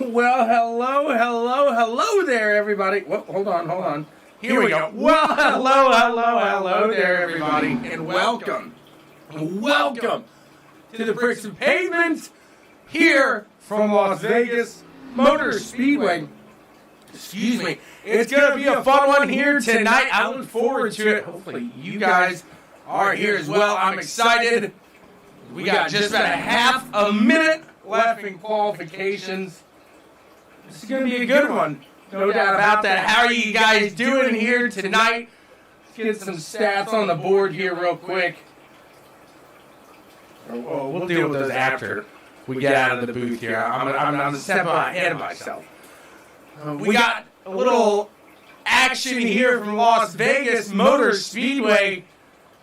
Well, hello there, everybody. Well, hold on. Here we go. Well, hello there, everybody, and welcome to the Bricks and Pavement here from Las Vegas Motor Speedway. Excuse me. It's going to be a fun one here tonight. I look forward to it. Hopefully, you guys are here as well. I'm excited. We got just about a half a minute left in qualifications. This is going to be a good one. No doubt about that. How are you guys doing here tonight? Let's get some stats on the board here real quick. Oh, we'll deal with those after we get out of the booth here. I'm a step ahead of myself. We got a little action here from Las Vegas Motor Speedway.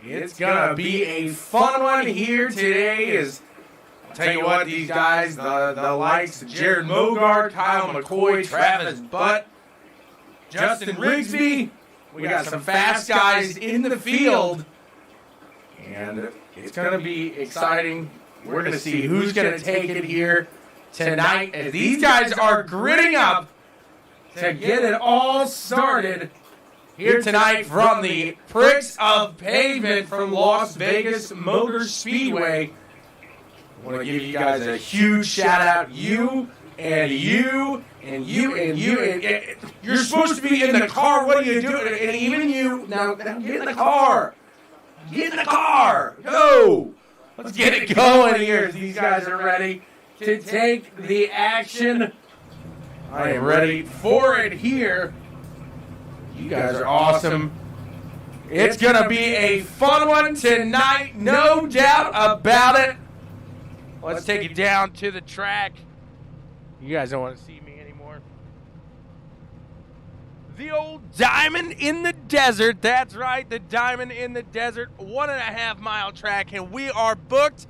It's going to be a fun one here today. I'll tell you what, these guys, the likes of Jared Mogart, Kyle McCoy, Travis Butt, Justin Rigsby, we got some fast guys in the field, and it's going to be exciting. We're going to see who's going to take it here tonight as these guys are gritting up to get it all started here tonight from the Bricks of Pavement from Las Vegas Motor Speedway. I want to give you guys a huge shout out. You and you and you and you. And you're supposed to be in the car. What are you doing? And even you. Now get in the car. Get in the car. Go. Let's get it going here as these guys are ready to take the action. I am ready for it here. You guys are awesome. It's going to be a fun one tonight. No doubt about it. Let's take it down to the track. You guys don't want to see me anymore. The old diamond in the desert. That's right, the diamond in the desert. 1.5 mile track, and we are booked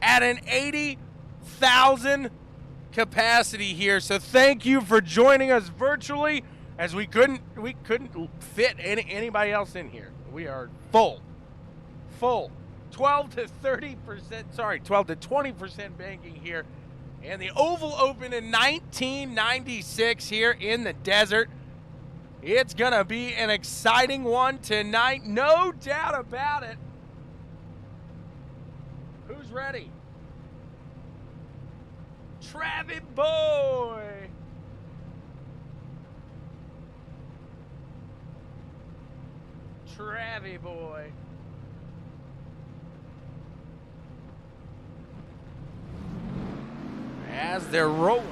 at an 80,000 capacity here. So thank you for joining us virtually, as we couldn't fit anybody else in here. We are full. 12 to 20% banking here. And the Oval opened in 1996 here in the desert. It's going to be an exciting one tonight, no doubt about it. Who's ready? Travie boy. Travie boy. As they're rolling.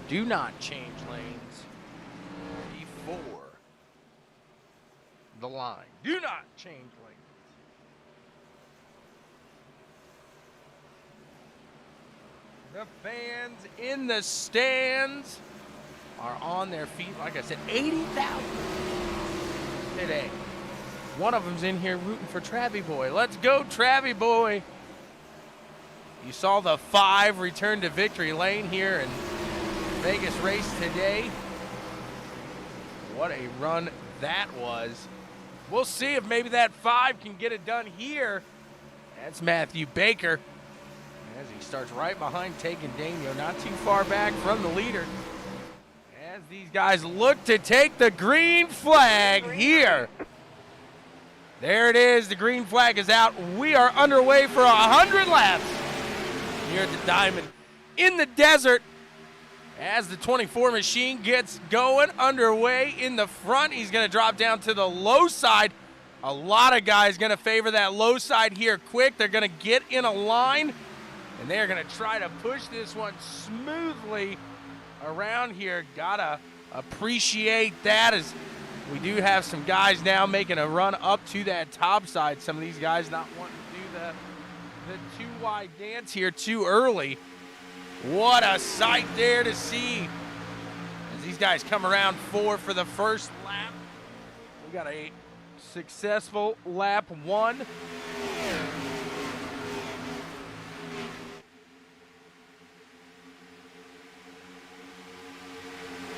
Do not change lanes before the line. Do not change lanes. The fans in the stands are on their feet. Like I said, 80,000 today. One of them's in here rooting for Travie boy. Let's go, Travie boy. You saw the 5 return to victory lane here and Vegas race today. What a run that was. We'll see if maybe that 5 can get it done here. That's Matthew Baker as he starts right behind Taken Daniel, not too far back from the leader. As these guys look to take the green flag here. There it is. The green flag is out. We are underway for 100 laps here at the Diamond in the desert. As the 24 machine gets going, underway in the front, he's going to drop down to the low side. A lot of guys going to favor that low side here quick. They're going to get in a line, and they're going to try to push this one smoothly around here. Got to appreciate that, as we do have some guys now making a run up to that top side. Some of these guys not wanting to do the too wide dance here too early. What a sight there to see as these guys come around 4 for the first lap. We got a successful lap 1.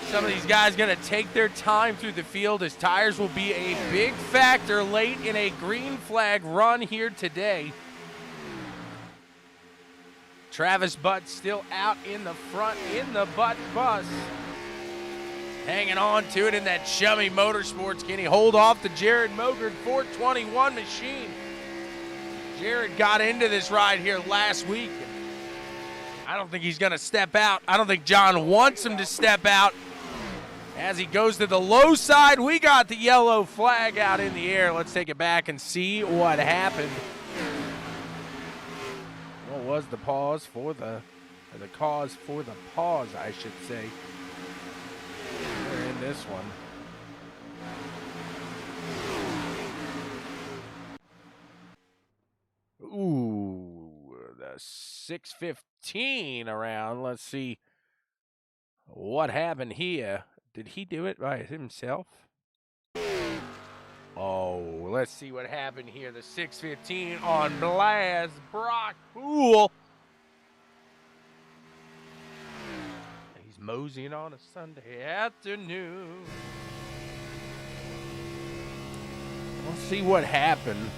Some of these guys going to take their time through the field as tires will be a big factor late in a green flag run here today. Travis Butt still out in the front in the Butt bus. Hanging on to it in that Chummy Motorsports. Can he hold off the Jared Mogard 421 machine? Jared got into this ride here last week. I don't think he's going to step out. I don't think John wants him to step out. As he goes to the low side, we got the yellow flag out in the air. Let's take it back and see what happened. What was the cause for the pause, I should say. We're in this one. Ooh, the 6:15 around. Let's see what happened here. Did he do it by himself? Oh, let's see what happened here. The 6:15 on blast. Brock Poole. He's moseying on a Sunday afternoon. Let's see what happened.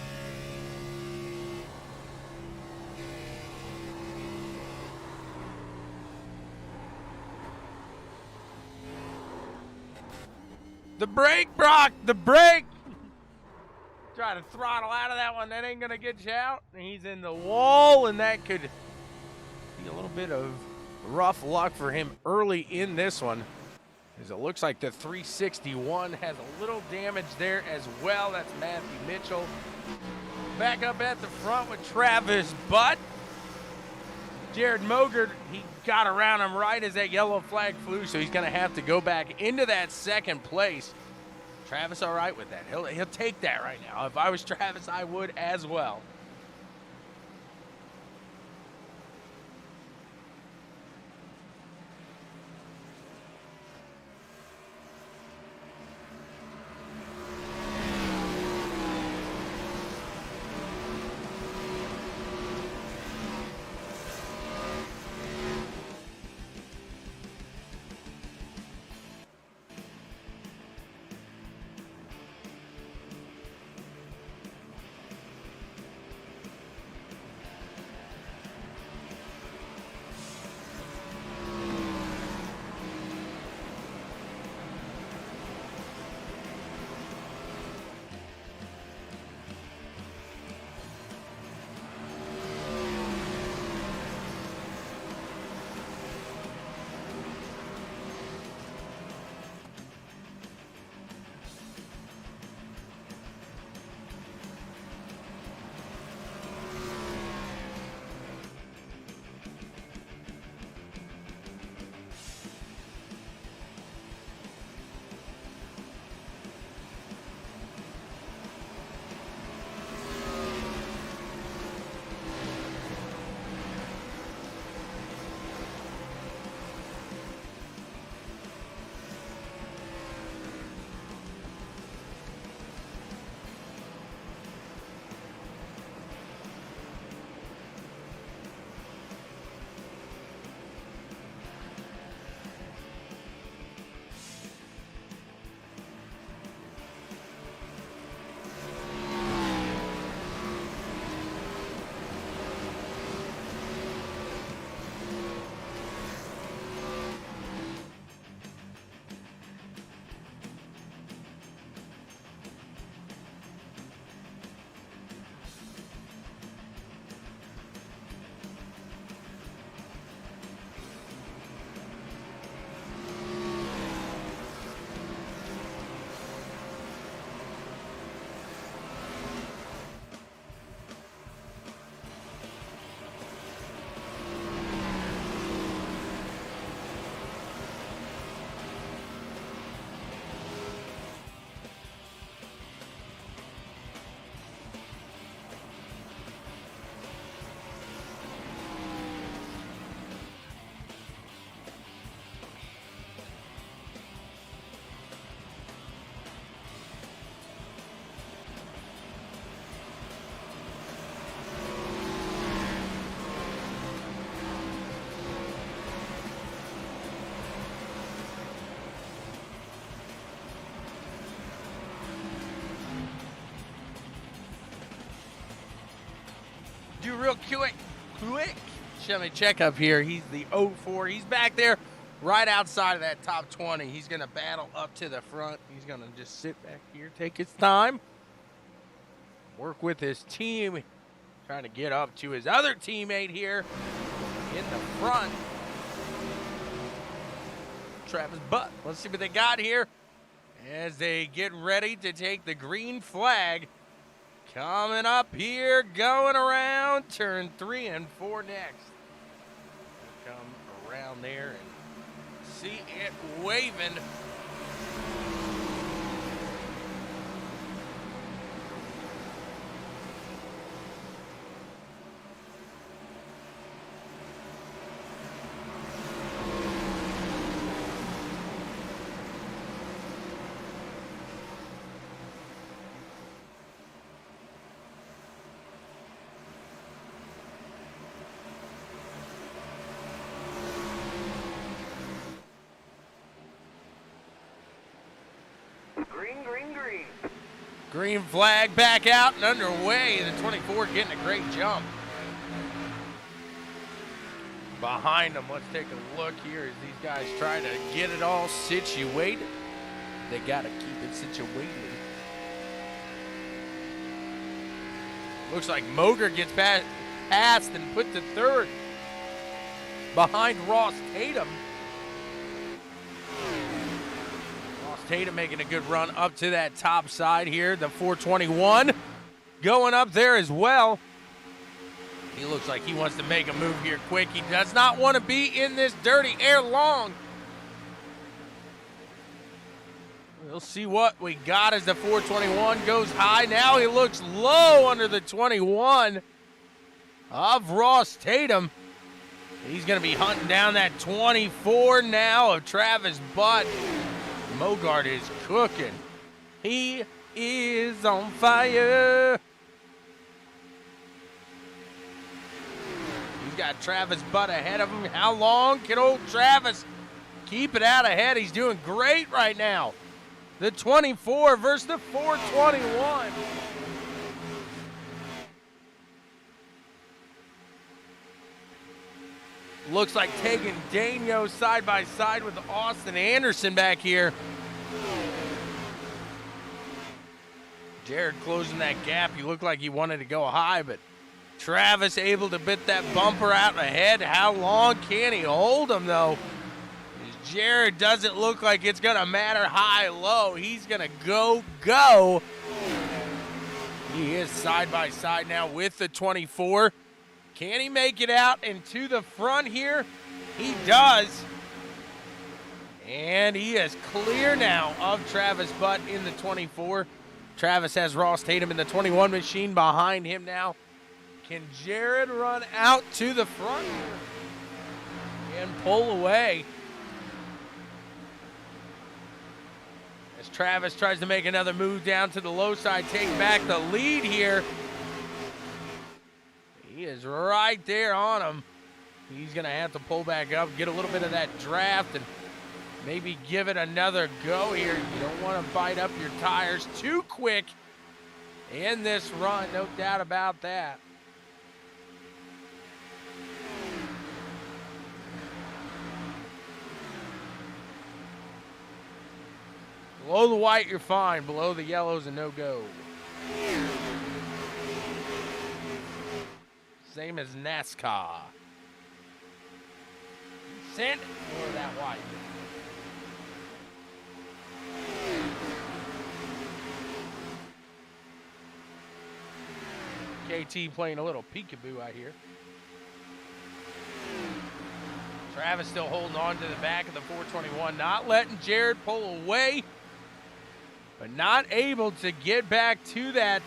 The brake, Brock, the brake. Try to throttle out of that one. That ain't going to get you out. He's in the wall, and that could be a little bit of rough luck for him early in this one. As it looks like the 361 has a little damage there as well. That's Matthew Mitchell. Back up at the front with Travis Butt. Jared Mogard, he got around him right as that yellow flag flew, so he's going to have to go back into that second place. Travis all right with that. He'll take that right now. If I was Travis, I would as well. do real quick Chummy checkup here. He's the 04. He's back there right outside of that top 20. He's going to battle up to the front. He's going to just sit back here, take his time, work with his team, trying to get up to his other teammate here in the front. Travis Butt. Let's see what they got here as they get ready to take the green flag. Coming up here, going around, turn 3 and 4 next. Come around there and see it waving. Green flag back out and underway. The 24 getting a great jump. Behind them, let's take a look here as these guys try to get it all situated. They got to keep it situated. Looks like Moger gets passed and put to third behind Ross Tatum. Tatum making a good run up to that top side here. The 421 going up there as well. He looks like he wants to make a move here quick. He does not want to be in this dirty air long. We'll see what we got as the 421 goes high. Now he looks low under the 21 of Ross Tatum. He's going to be hunting down that 24 now of Travis Butt. Mogart is cooking. He is on fire. He's got Travis Butt ahead of him. How long can old Travis keep it out ahead? He's doing great right now. The 24 versus the 421. Looks like taking Daniel side by side with Austin Anderson back here. Jared closing that gap. He looked like he wanted to go high, but Travis able to bit that bumper out ahead. How long can he hold him, though? Jared doesn't look like it's going to matter high-low. He's going to go. He is side by side now with the 24. Can he make it out and to the front here? He does. And he is clear now of Travis Butt in the 24. Travis has Ross Tatum in the 21 machine behind him now. Can Jared run out to the front here and pull away? As Travis tries to make another move down to the low side, take back the lead here. He is right there on him. He's going to have to pull back up, get a little bit of that draft, and maybe give it another go here. You don't want to bite up your tires too quick in this run, no doubt about that. Below the white, you're fine. Below the yellow's a no-go. Same as NASCAR. Send it for that white. KT playing a little peekaboo out here. Travis still holding on to the back of the 421, not letting Jared pull away, but not able to get back to that.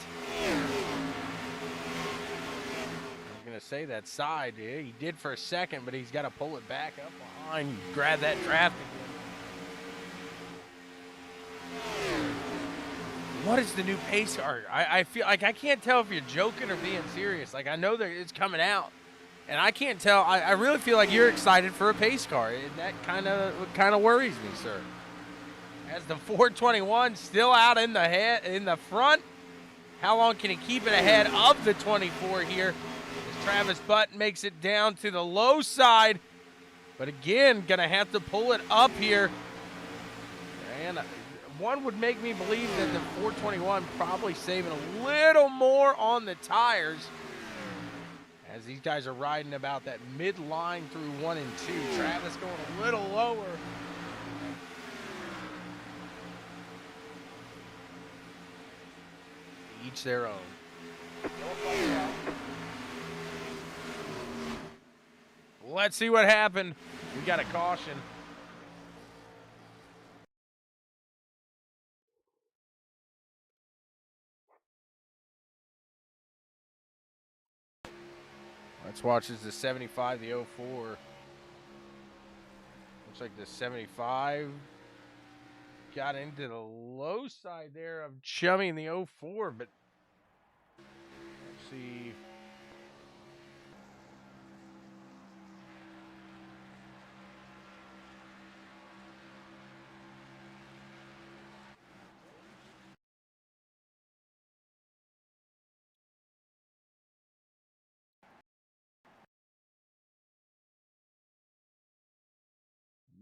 To say that side, yeah, he did for a second, but he's got to pull it back up behind, grab that draft again. What is the new pace car? I feel like I can't tell if you're joking or being serious. Like, I know that it's coming out, and I can't tell. I really feel like you're excited for a pace car, and that kind of worries me, sir. As the 421 still out in the front, how long can he keep it ahead of the 24 here? Travis Butt makes it down to the low side. But again, going to have to pull it up here. And one would make me believe that the 421 probably saving a little more on the tires. As these guys are riding about that mid-line through 1 and 2. Travis going a little lower. Each their own. Let's see what happened. We got a caution. Let's watch as the 75, the 04. Looks like the 75 got into the low side there of Chummy in the 04, but let's see.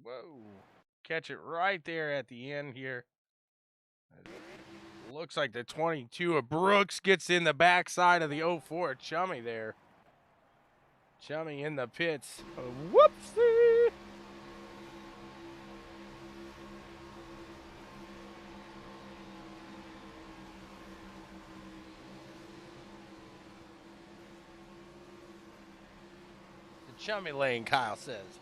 Whoa. Catch it right there at the end here. Looks like the 22 of Brooks gets in the backside of the 04 Chummy there. Chummy in the pits. Oh, whoopsie. The Chummy lane, Kyle says.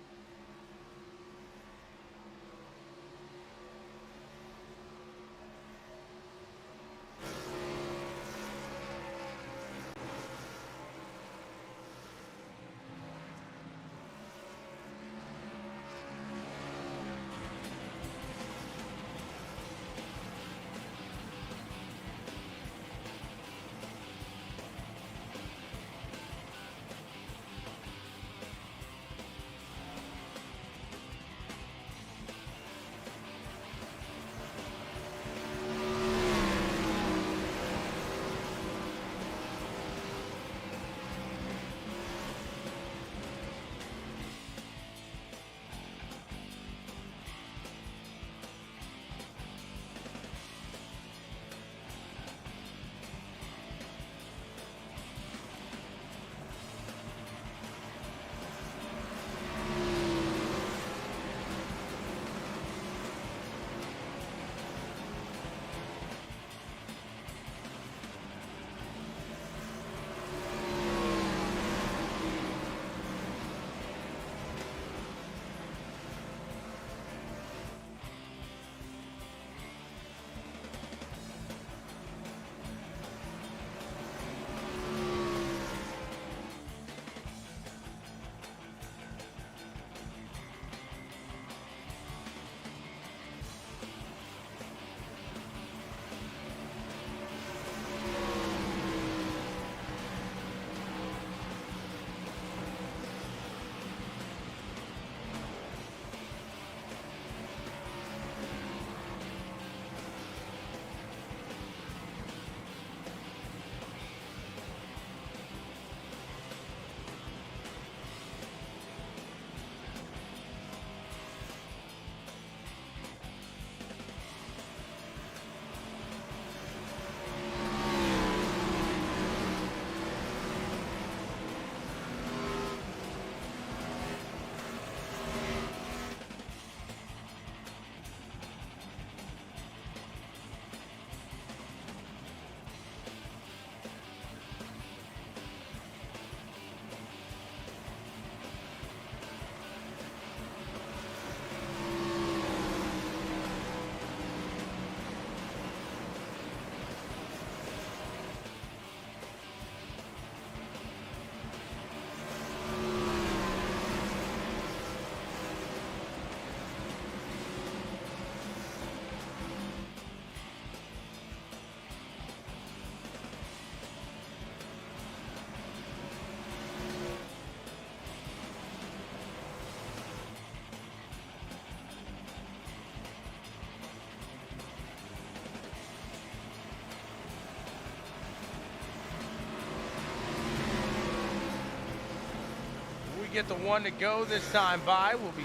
get the one to go this time by. We'll be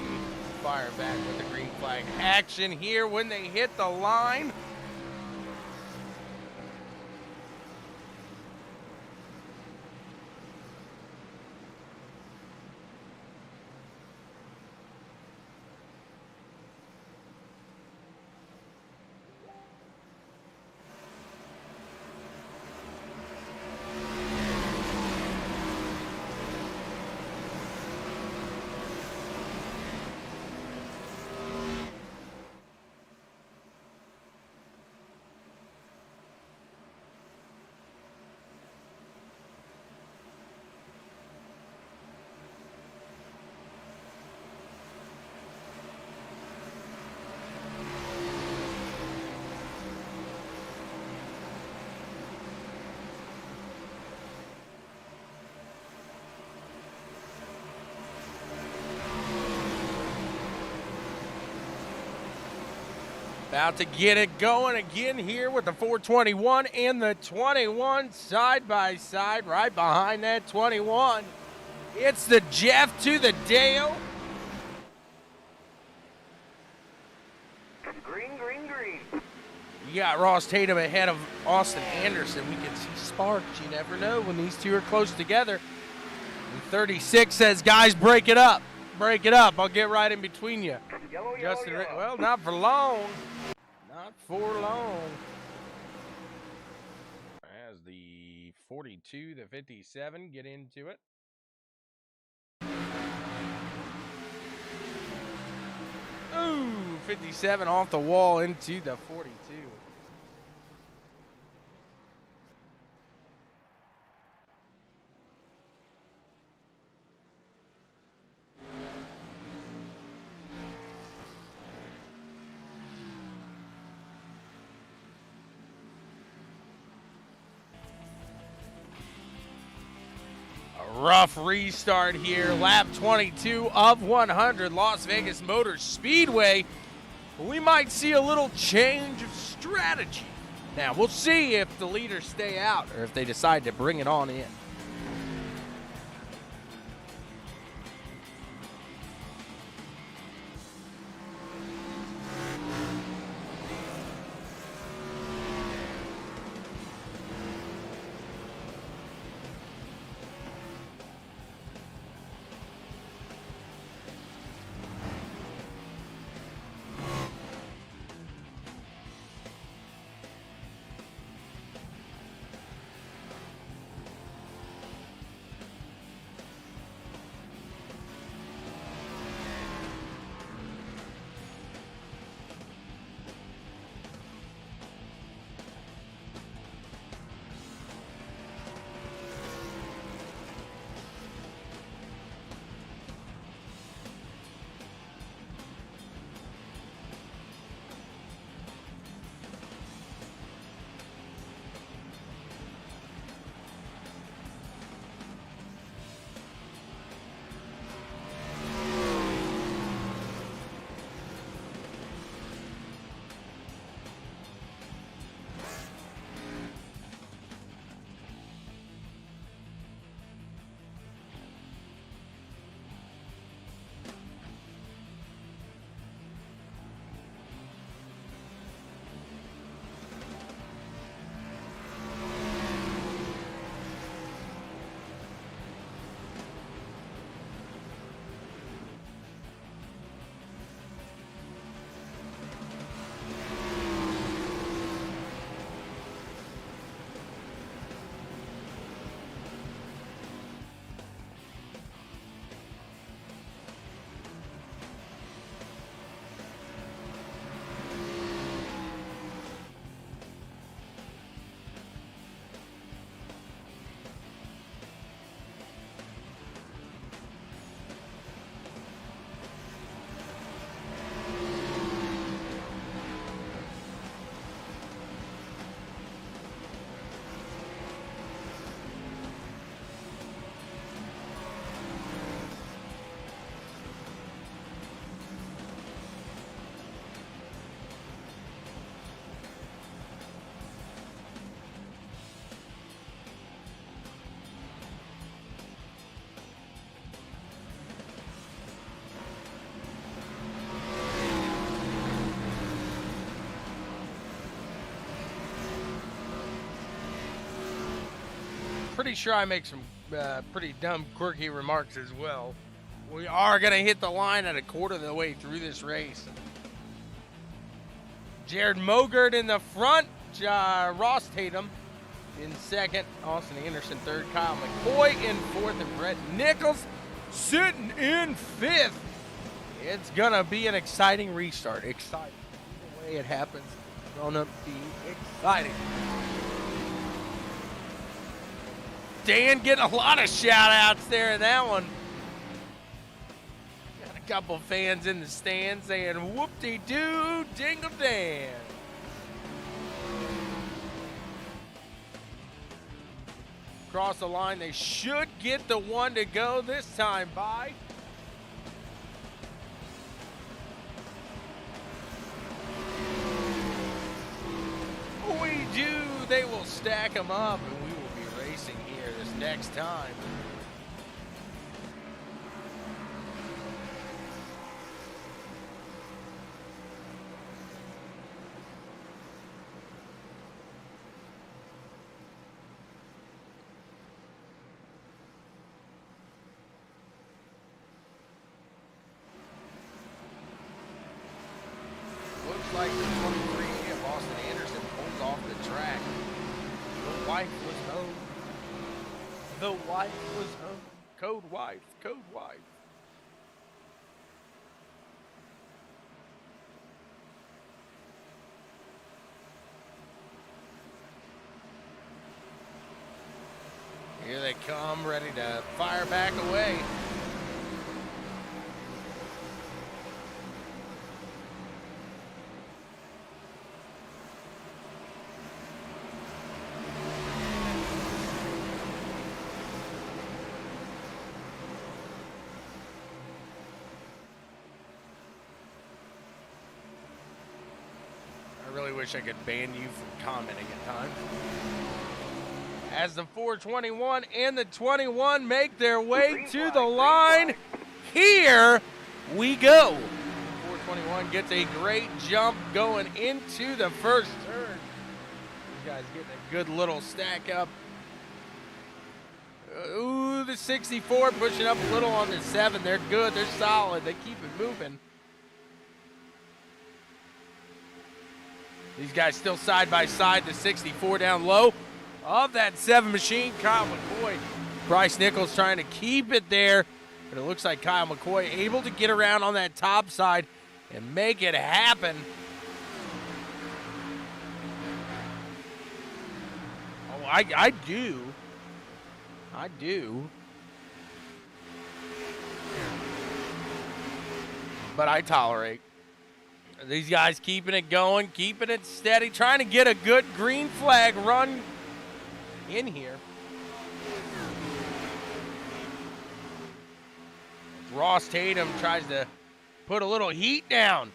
firing back with the green flag action here when they hit the line. About to get it going again here with the 421 and the 21 side by side right behind that 21. It's the Jeff to the Dale. Green, green, green. You got Ross Tatum ahead of Austin Anderson. We can see sparks. You never know when these two are close together. And 36 says, guys, break it up. Break it up. I'll get right in between you. Yellow, Justin, yellow, yellow. well, not for long. Not for long. As the 42, the 57 get into it. Ooh, 57 off the wall into the 42. Rough restart here. Lap 22 of 100, Las Vegas Motor Speedway. We might see a little change of strategy. Now, we'll see if the leaders stay out or if they decide to bring it on in. pretty sure I make some pretty dumb, quirky remarks as well. We are going to hit the line at a quarter of the way through this race. Jared Mogert in the front, Ross Tatum in second, Austin Anderson third, Kyle McCoy in fourth, and Brett Nichols sitting in fifth. It's going to be an exciting restart. Exciting. The way it happens, it's going to be exciting. Dan getting a lot of shout-outs there in that one. Got a couple fans in the stands saying, whoop-de-doo, Dingle Dan. Across the line, they should get the one to go this time by. We do. They will stack them up, and we will be racing here this next time. Looks like the 23 of Austin Anderson pulls off the track. The wife was home. The wife was home. Code wife. Code wife. Here they come, ready to fire back away. I really wish I could ban you from commenting at times. As the 421 and the 21 make their way to the line, here we go. 421 gets a great jump going into the first turn. These guys getting a good little stack up. Ooh, the 64 pushing up a little on the 7. They're good. They're solid. They keep it moving. These guys still side by side. The 64 down low of that 7 machine. Kyle McCoy. Bryce Nichols trying to keep it there. But it looks like Kyle McCoy able to get around on that top side and make it happen. Oh, I do. I do. But I tolerate. These guys keeping it going, keeping it steady, trying to get a good green flag run in here. Ross Tatum tries to put a little heat down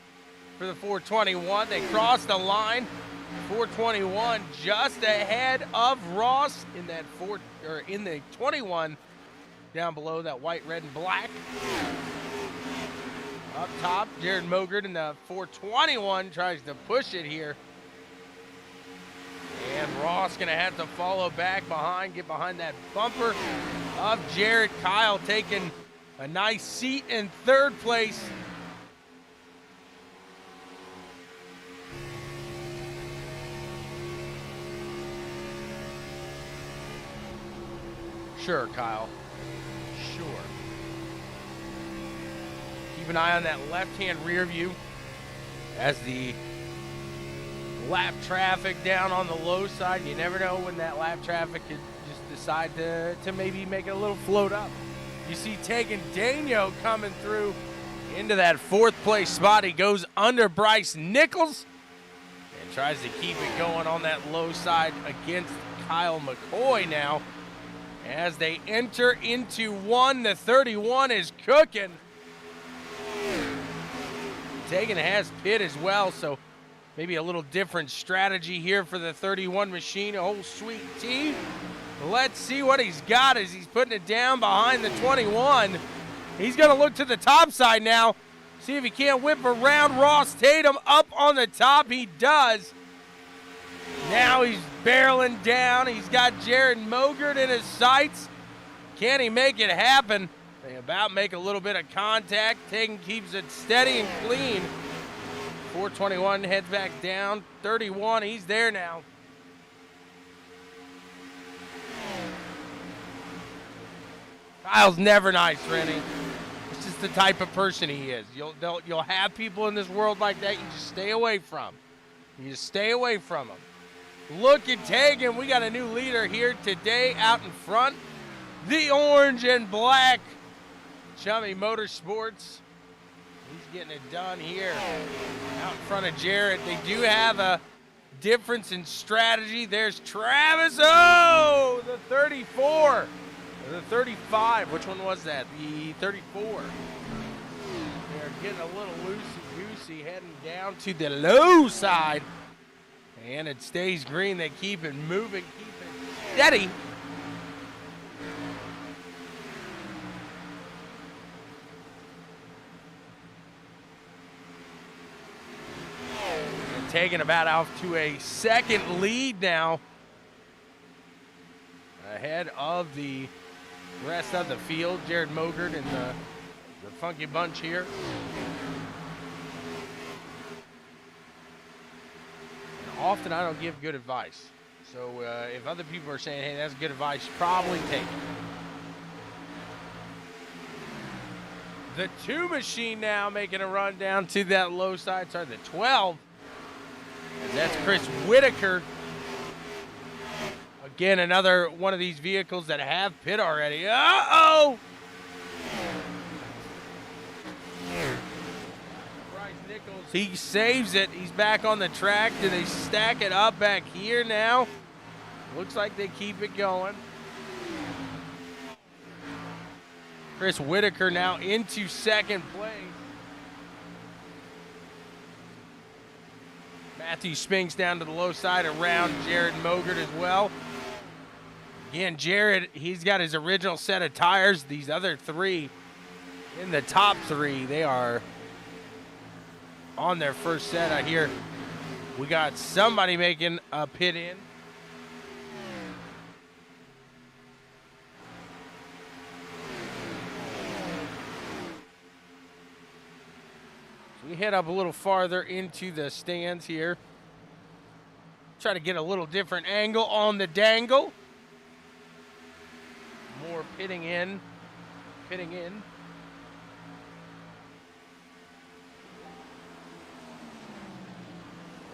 for the 421. They cross the line. 421 just ahead of Ross in that in the 21 down below that white, red, and black. Up top, Jared Mogert in the 421 tries to push it here. And Ross going to have to follow back behind, get behind that bumper of Jared. Kyle taking a nice seat in third place. Sure, Kyle. Sure. Keep an eye on that left-hand rear view as the lap traffic down on the low side. You never know when that lap traffic could just decide to maybe make it a little float up. You see Tegan Daigneault coming through into that fourth place spot. He goes under Bryce Nichols and tries to keep it going on that low side against Kyle McCoy now. As they enter into one, the 31 is cooking. Tegan has pit as well, so maybe a little different strategy here for the 31 machine. Oh, sweet tea. Let's see what he's got as he's putting it down behind the 21. He's going to look to the top side now, see if he can't whip around Ross Tatum up on the top. He does. Now he's barreling down. He's got Jared Mogert in his sights. Can he make it happen? They about make a little bit of contact. Tegan keeps it steady and clean. 421 heads back down. 31, he's there now. Kyle's never nice, Rennie. It's just the type of person he is. You'll have people in this world like that you just stay away from. You just stay away from them. Look at Tegan. We got a new leader here today out in front. The orange and black Chummy Motorsports. He's getting it done here out in front of Jared. They do have a difference in strategy. There's Travis. Oh, the 34. The 35. Which one was that? The 34. They're getting a little loosey-goosey heading down to the low side. And it stays green. They keep it moving, keep it steady. And taking about off to a second lead now. Ahead of the rest of the field. Jared Mogert and the funky bunch here. Often I don't give good advice. So if other people are saying, hey, that's good advice, probably take it. The 2 machine now making a run down to that low side. Sorry, the 12. And that's Chris Whitaker. Again, another one of these vehicles that have pit already. Uh-oh! He saves it. He's back on the track. Do they stack it up back here now? Looks like they keep it going. Chris Whitaker now into second place. Matthew Spinks down to the low side around Jared Mogert as well. Again, Jared, he's got his original set of tires. These other 3 in the top 3, they are on their first set. I hear we got somebody making a pit in. So we head up a little farther into the stands here. Try to get a little different angle on the dangle. More pitting in.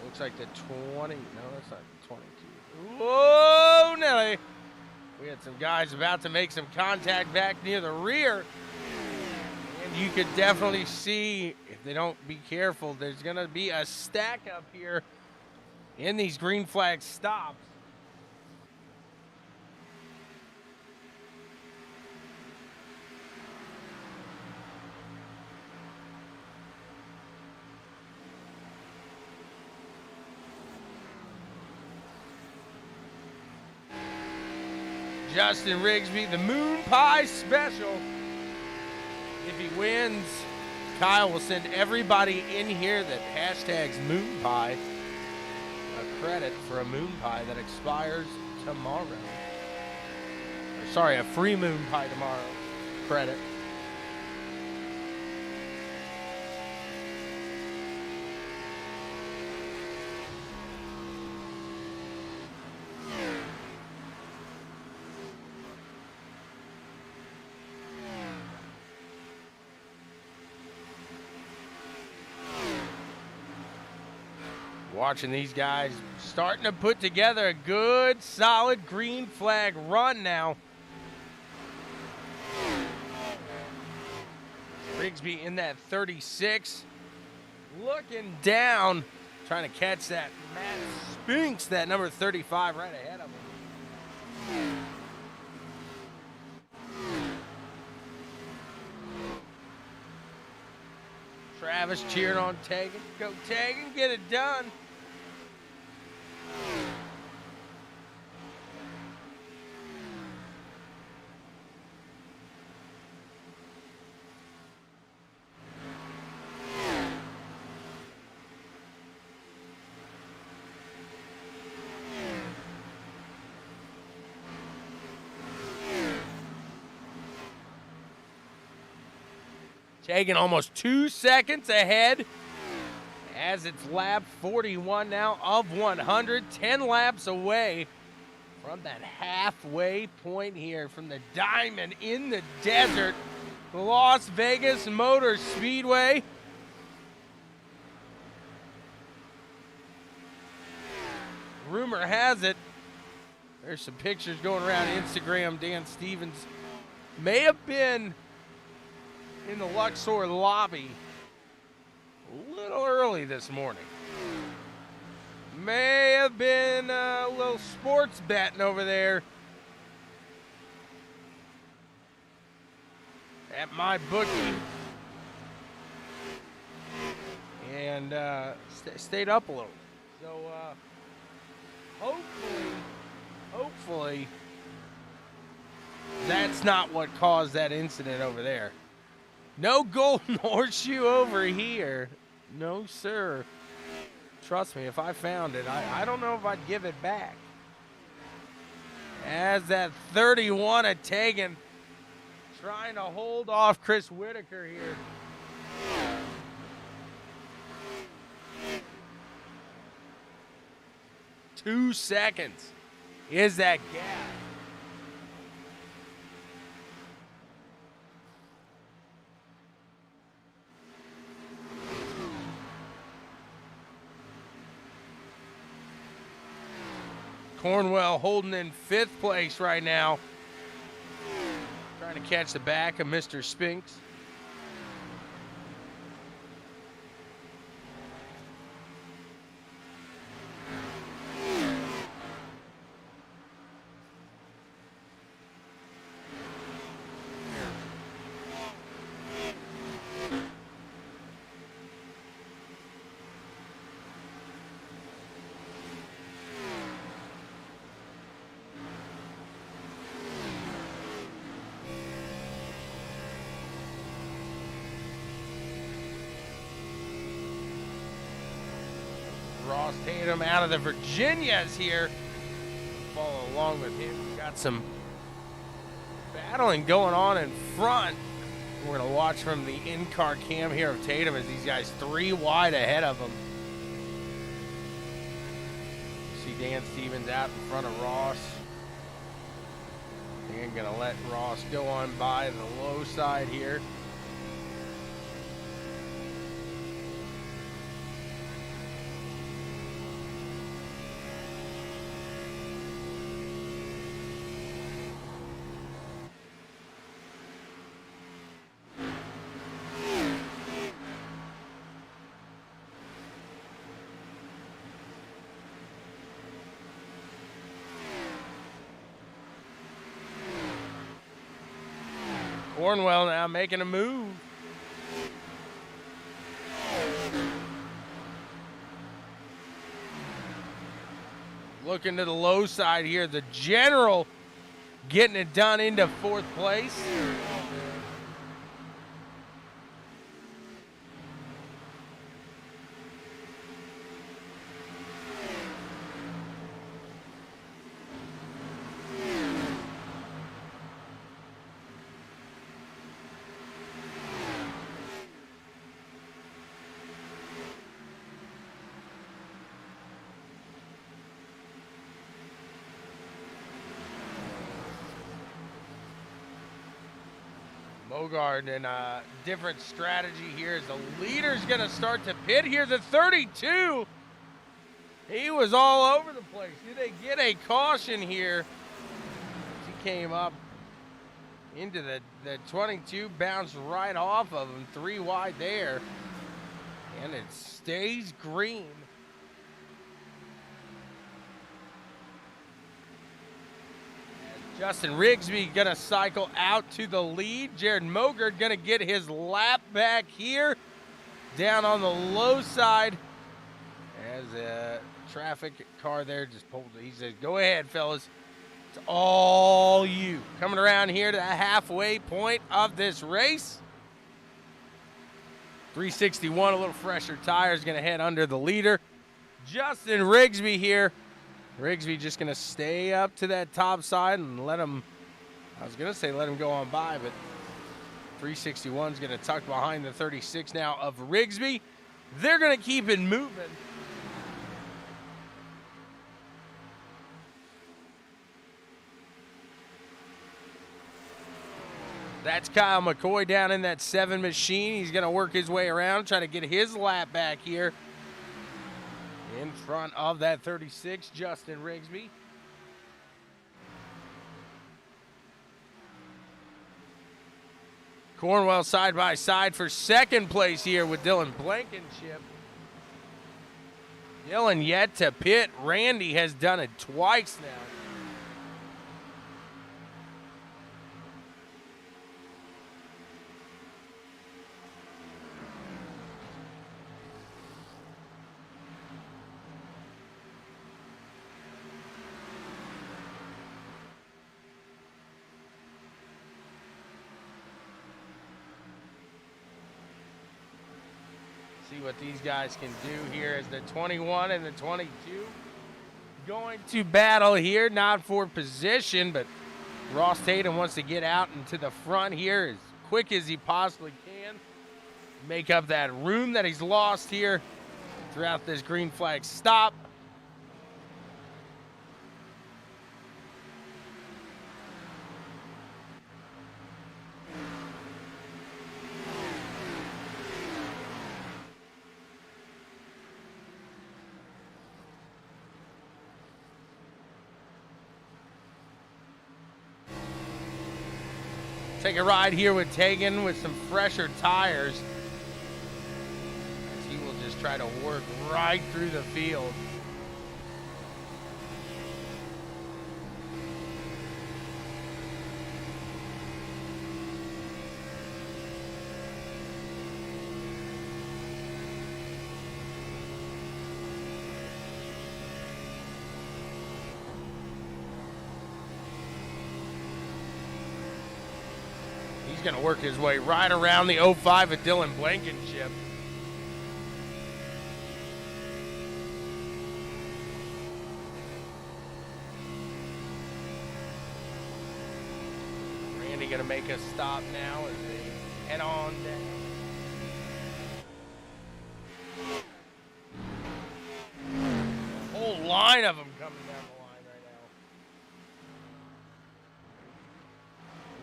Looks like the 20. No, that's not the 22. Whoa, Nelly. We had some guys about to make some contact back near the rear. And you could definitely see, if they don't be careful, there's going to be a stack up here in these green flag stops. Justin Rigsby, the Moon Pie Special. If he wins, Kyle will send everybody in here that hashtags Moon Pie a credit for a Moon Pie that expires tomorrow. Or, sorry, a free Moon Pie tomorrow credit. Watching these guys starting to put together a good, solid green flag run now. Rigsby in that 36. Looking down, trying to catch that Matt Spinks, that number 35 right ahead of him. Travis cheering on Tegan. Go Tegan, get it done. Taking almost 2 seconds ahead as it's lap 41 now of 100. 10 laps away from that halfway point here from the diamond in the desert, Las Vegas Motor Speedway. Rumor has it, there's some pictures going around Instagram. Dan Stevens may have been in the Luxor lobby a little early this morning. May have been a little sports betting over there at MyBookie. And stayed up a little. So hopefully that's not what caused that incident over there. No golden horseshoe over here. No, sir. Trust me, if I found it, I don't know if I'd give it back. As that 31 at Tegan trying to hold off Chris Whitaker here. Two seconds is that gap. Cornwell holding in 5th place right now. Trying to catch the back of Mr. Spinks. Ross Tatum out of the Virginias here. Follow along with him. We've got some battling going on in front. We're going to watch from the in-car cam here of Tatum as these guys 3 wide ahead of him. See Dan Stevens out in front of Ross. Dan going to let Ross go on by the low side here. Cornwell now making a move. Looking to the low side here. The General getting it done into 4th place. Bogard in a different strategy here as the leader's going to start to pit here. The 32, he was all over the place. Did they get a caution here? He came up into the 22, bounced right off of him, 3 wide there, and it stays green. Justin Rigsby going to cycle out to the lead. Jared Mogard going to get his lap back here. Down on the low side. As a traffic car there just pulled. He says, go ahead, fellas. It's all you. Coming around here to the halfway point of this race. 361, a little fresher tires, going to head under the leader. Justin Rigsby here. Rigsby just going to stay up to that top side and let him, I was going to say let him go on by, but 361 is going to tuck behind the 36 now of Rigsby. They're going to keep it moving. That's Kyle McCoy down in that 7 machine. He's going to work his way around, try to get his lap back here. In front of that 36, Justin Rigsby. Cornwell side by side for second place here with Dylan Blankenship. Dylan yet to pit. Randy has done it twice now. See what these guys can do here as the 21 and the 22 going to battle here, not for position, but Ross Tatum wants to get out into the front here as quick as he possibly can. Make up that room that he's lost here throughout this green flag stop. Take a ride here with Tegan with some fresher tires. As he will just try to work right through the field. He's going to work his way right around the 05 at Dylan Blankenship. Randy going to make a stop now as they head on down. A whole line of them coming down the line right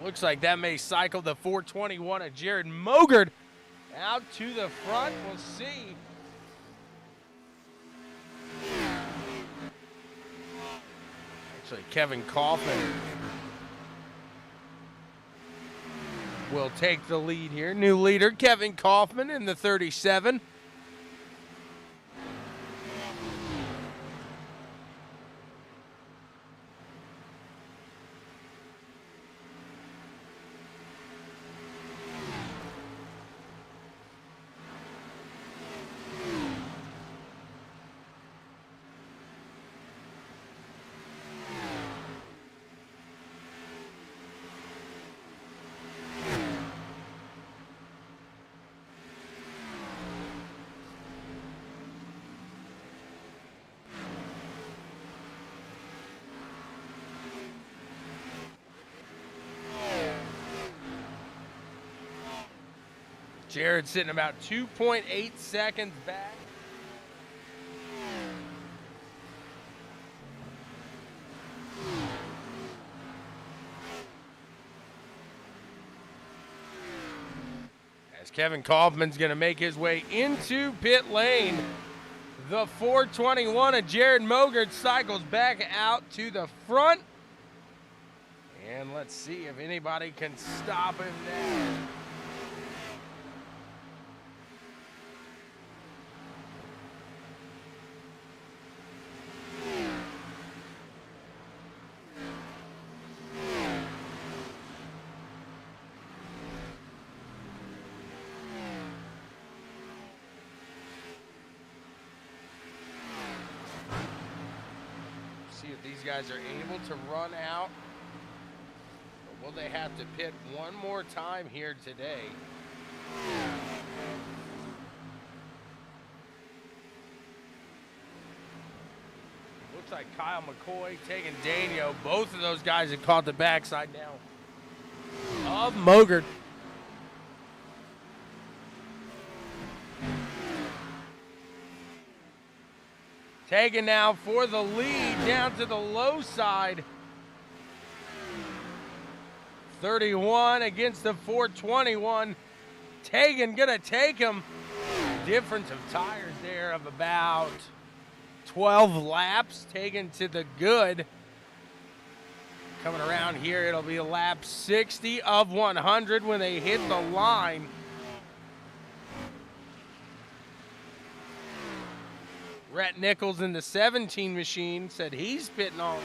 now. Looks like that may cycle the 421 of Jared Mogard out to the front. We'll see. Actually, Kevin Kaufman will take the lead here. New leader, Kevin Kaufman in the 37. Jared sitting about 2.8 seconds back. As Kevin Kaufman's going to make his way into pit lane. The 421 of Jared Mogard cycles back out to the front. And let's see if anybody can stop him now. See if these guys are able to run out. Or will they have to pit one more time here today? Looks like Kyle McCoy taking Daniel. Both of those guys have caught the backside now of Mogard. Taking now for the lead down to the low side. 31 against the 421. Tegan gonna take him. Difference of tires there of about 12 laps. Tegan to the good. Coming around here, it'll be lap 60 of 100 when they hit the line. Rhett Nichols in the 17 machine said he's pitting on.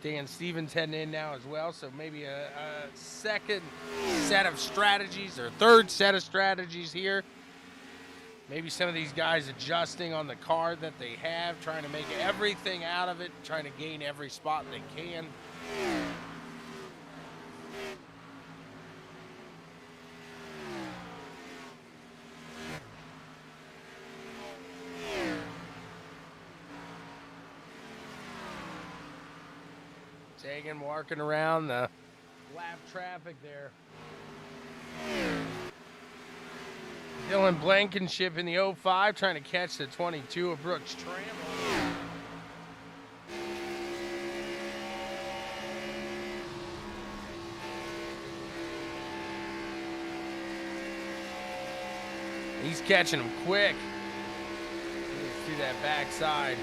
Dan Stevens heading in now as well, so maybe a second set of strategies or third set of strategies here. Maybe some of these guys adjusting on the car that they have, trying to make everything out of it, trying to gain every spot they can. Sagan walking around the lap traffic there. Dylan Blankenship in the 05 trying to catch the 22 of Brooks Trammell. He's catching him quick. See that backside.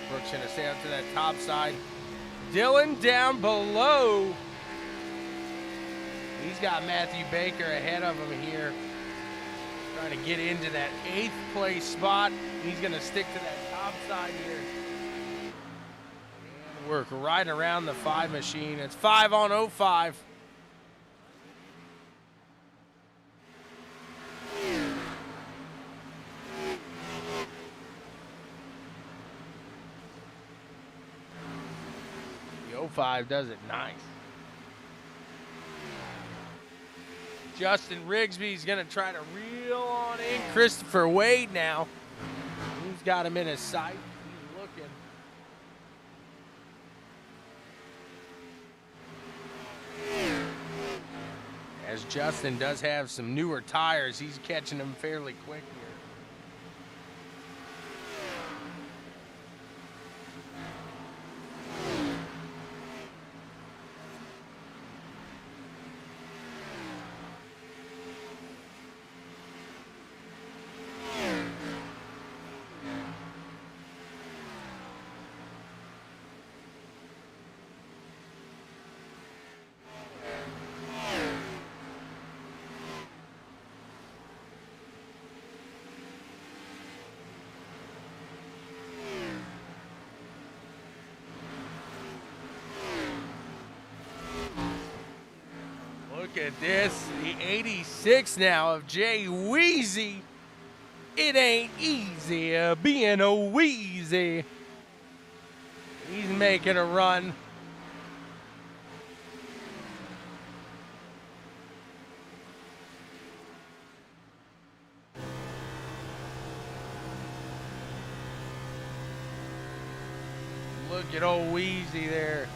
Brooks gonna stay up to that top side. Dylan down below. He's got Matthew Baker ahead of him here. Trying to get into that 8th place spot. He's going to stick to that top side here. And work right around the 5 machine. It's 5 on 05. The 05 does it nice. Justin Rigsby's going to try to reel on in Christopher Wade now. He's got him in his sight. He's looking. As Justin does have some newer tires, he's catching them fairly quick here. Look at this, the 86 now of Jay Weezy. It ain't easy being a Weezy. He's making a run. Look at old Weezy there.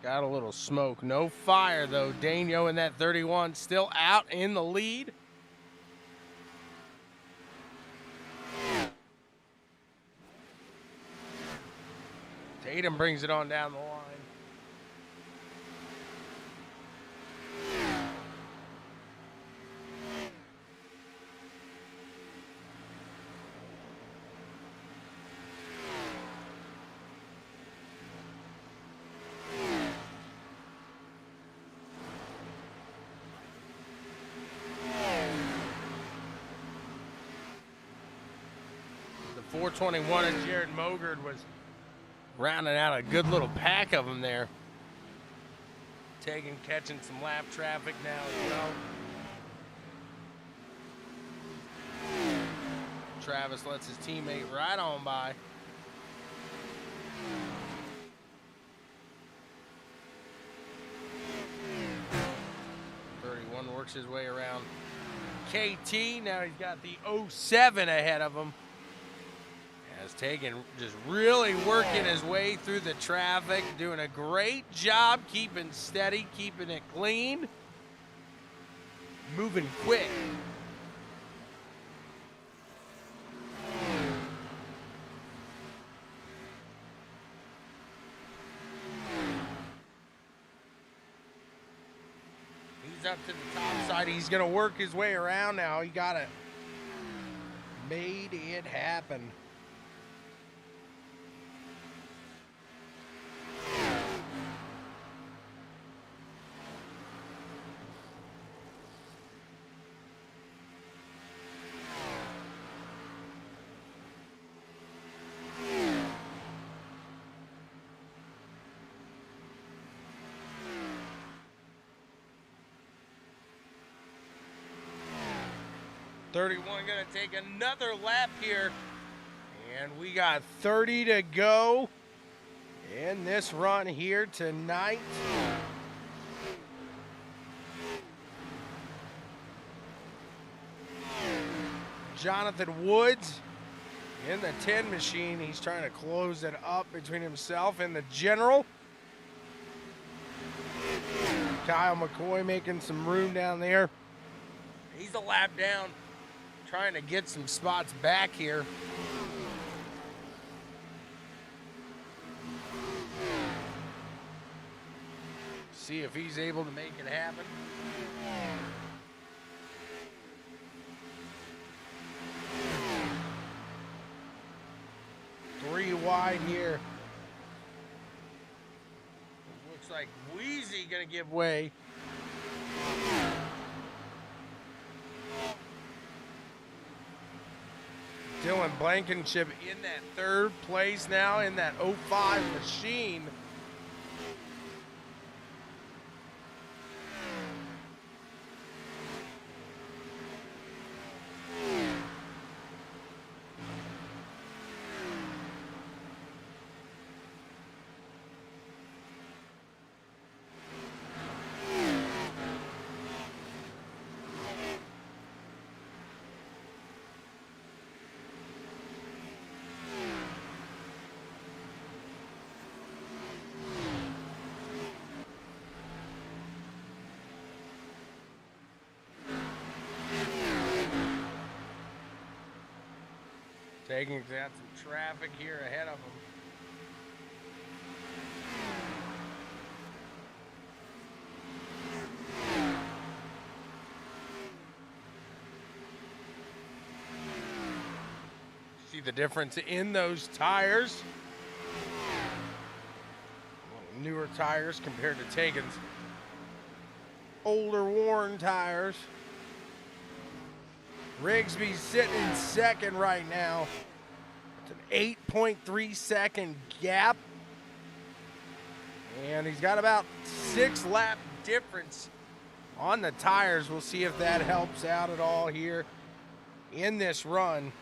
Got a little smoke. No fire, though. Daño in that 31 still out in the lead. Tatum brings it on down the line. The 421 and Jared Mogard was rounding out a good little pack of them there. catching some lap traffic now as well. Travis lets his teammate right on by. 31 works his way around KT. Now he's got the 07 ahead of him. Has taken, just really working his way through the traffic, doing a great job keeping steady, keeping it clean, moving quick. He's up to the top side. He's going to work his way around now. He got it. Made it happen. Going to take another lap here, and we got 30 to go in this run here tonight. Jonathan Woods in the 10 machine. He's trying to close it up between himself and the general. Kyle McCoy making some room down there. He's a lap down, trying to get some spots back here. See if he's able to make it happen. Three wide here. Looks like Wheezy gonna give way. Dylan Blankenship in that third place now in that 05 machine. Taking out some traffic here ahead of him. See the difference in those tires. Newer tires compared to Tegan's older worn tires. Rigsby's sitting in second right now. It's an 8.3 second gap. And he's got about 6 lap difference on the tires. We'll see if that helps out at all here in this run.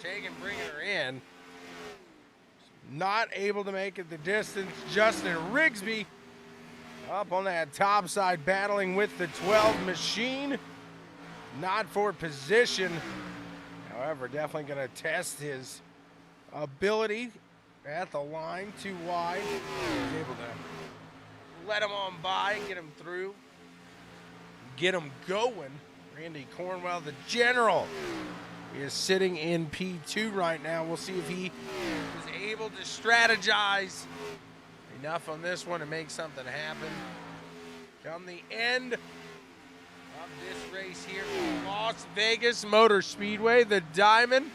Tegan bringing her in. Not able to make it the distance. Justin Rigsby up on that top side, battling with the 12 machine. Not for position. However, definitely going to test his ability at the line. Too wide. He's able to let him on by, get him through, get him going. Randy Cornwell, the general, is sitting in P2 right now. We'll see if he is able to strategize enough on this one to make something happen. Come the end of this race here from Las Vegas Motor Speedway, the Diamond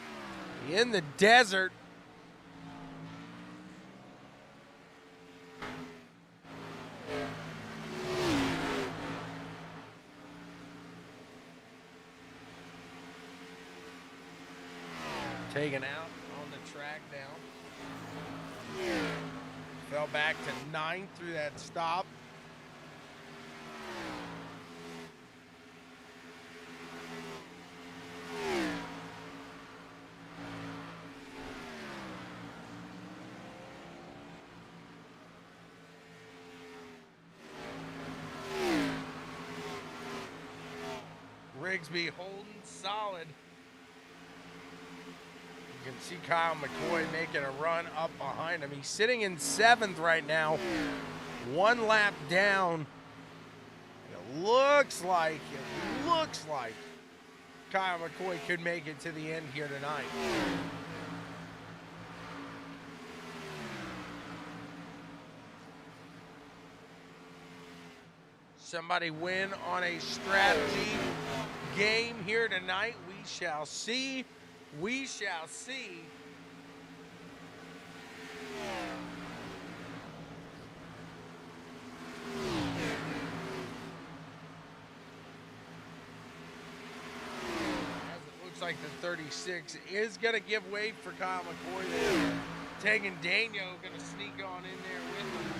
in the desert. Taken out on the track now. Fell back to 9th through that stop. Rigsby holding solid. You can see Kyle McCoy making a run up behind him. He's sitting in 7th right now, 1 lap down. It looks like Kyle McCoy could make it to the end here tonight. Somebody win on a strategy game here tonight. We shall see. We shall see. As it looks like the 36 is going to give way for Kyle McCoy there. Tegan Daniel going to sneak on in there with him.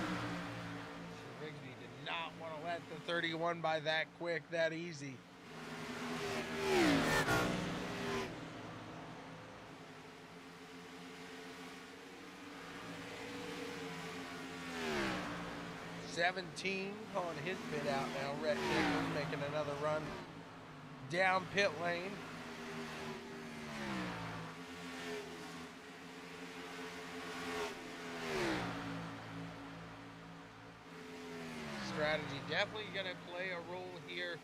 Rigsby did not want to let the 31 by that quick, that easy. $17 calling his bid out now. Rhett Nichols making another run down pit lane. Strategy definitely going to play a role here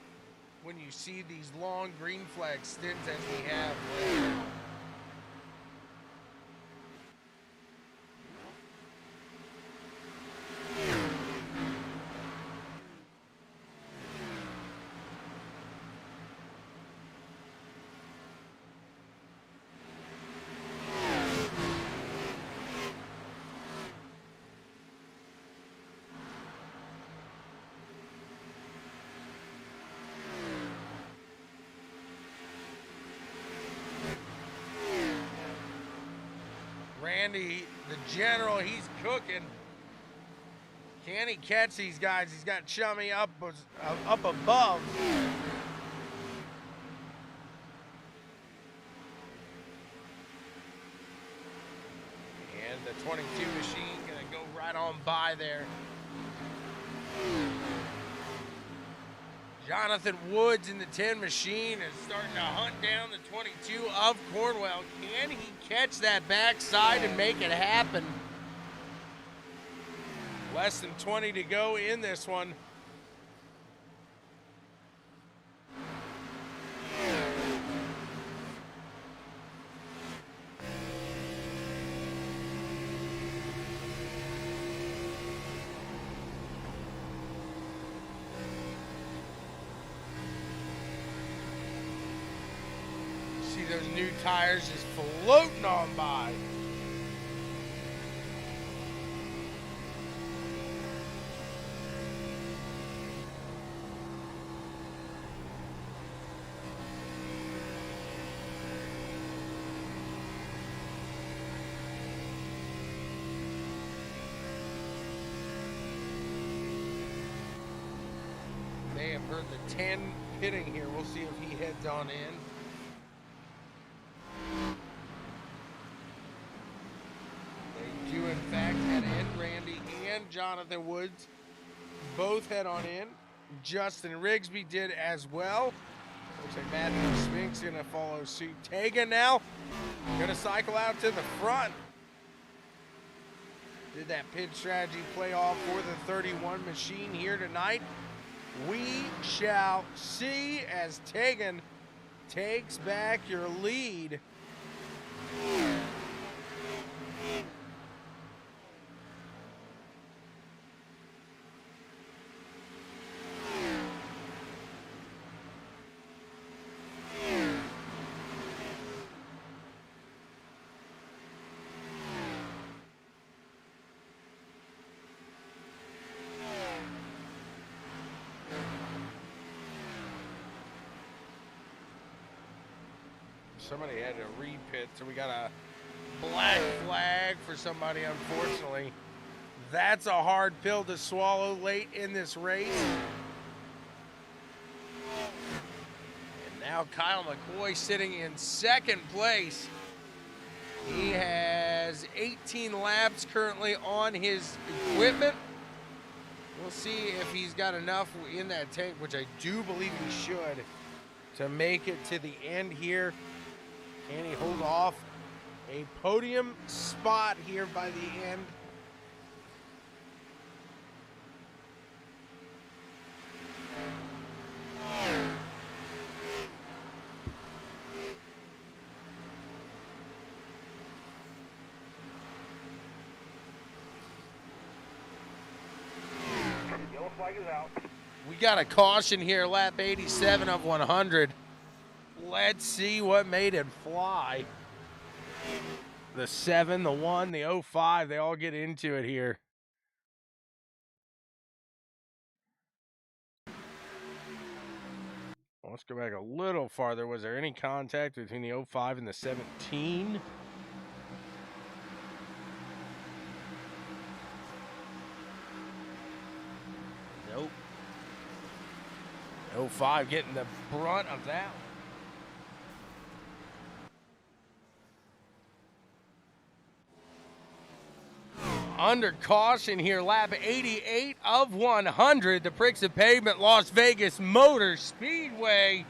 when you see these long green flag stints as we have. Randy, the general, he's cooking. Can he catch these guys? He's got Chummy up above. And the 22 machine gonna go right on by there. Jonathan Woods in the 10 machine is starting to hunt down the 22 of Cornwell. Can he catch that backside and make it happen? Less than 20 to go in this one. Those new tires just floating on by. May have heard the 10 hitting here. We'll see if he heads on in. They do, in fact, head in. Randy and Jonathan Woods both head on in. Justin Rigsby did as well. Looks like Matthew Spink's going to follow suit. Tegan now going to cycle out to the front. Did that pit strategy play off for the 31 machine here tonight? We shall see as Tegan takes back your lead. Somebody had to re-pit, so we got a black flag for somebody, unfortunately. That's a hard pill to swallow late in this race. And now Kyle McCoy sitting in second place. He has 18 laps currently on his equipment. We'll see if he's got enough in that tank, which I do believe he should, to make it to the end here. Can he hold off a podium spot here by the end? We got a caution here, lap 87 of 100. Let's see what made it fly. The 7, the 1, the 05, they all get into it here. Let's go back a little farther. Was there any contact between the 05 and the 17? Nope. 05 getting the brunt of that. Under caution here, lap 88 of 100, the Pricks of Pavement, Las Vegas Motor Speedway.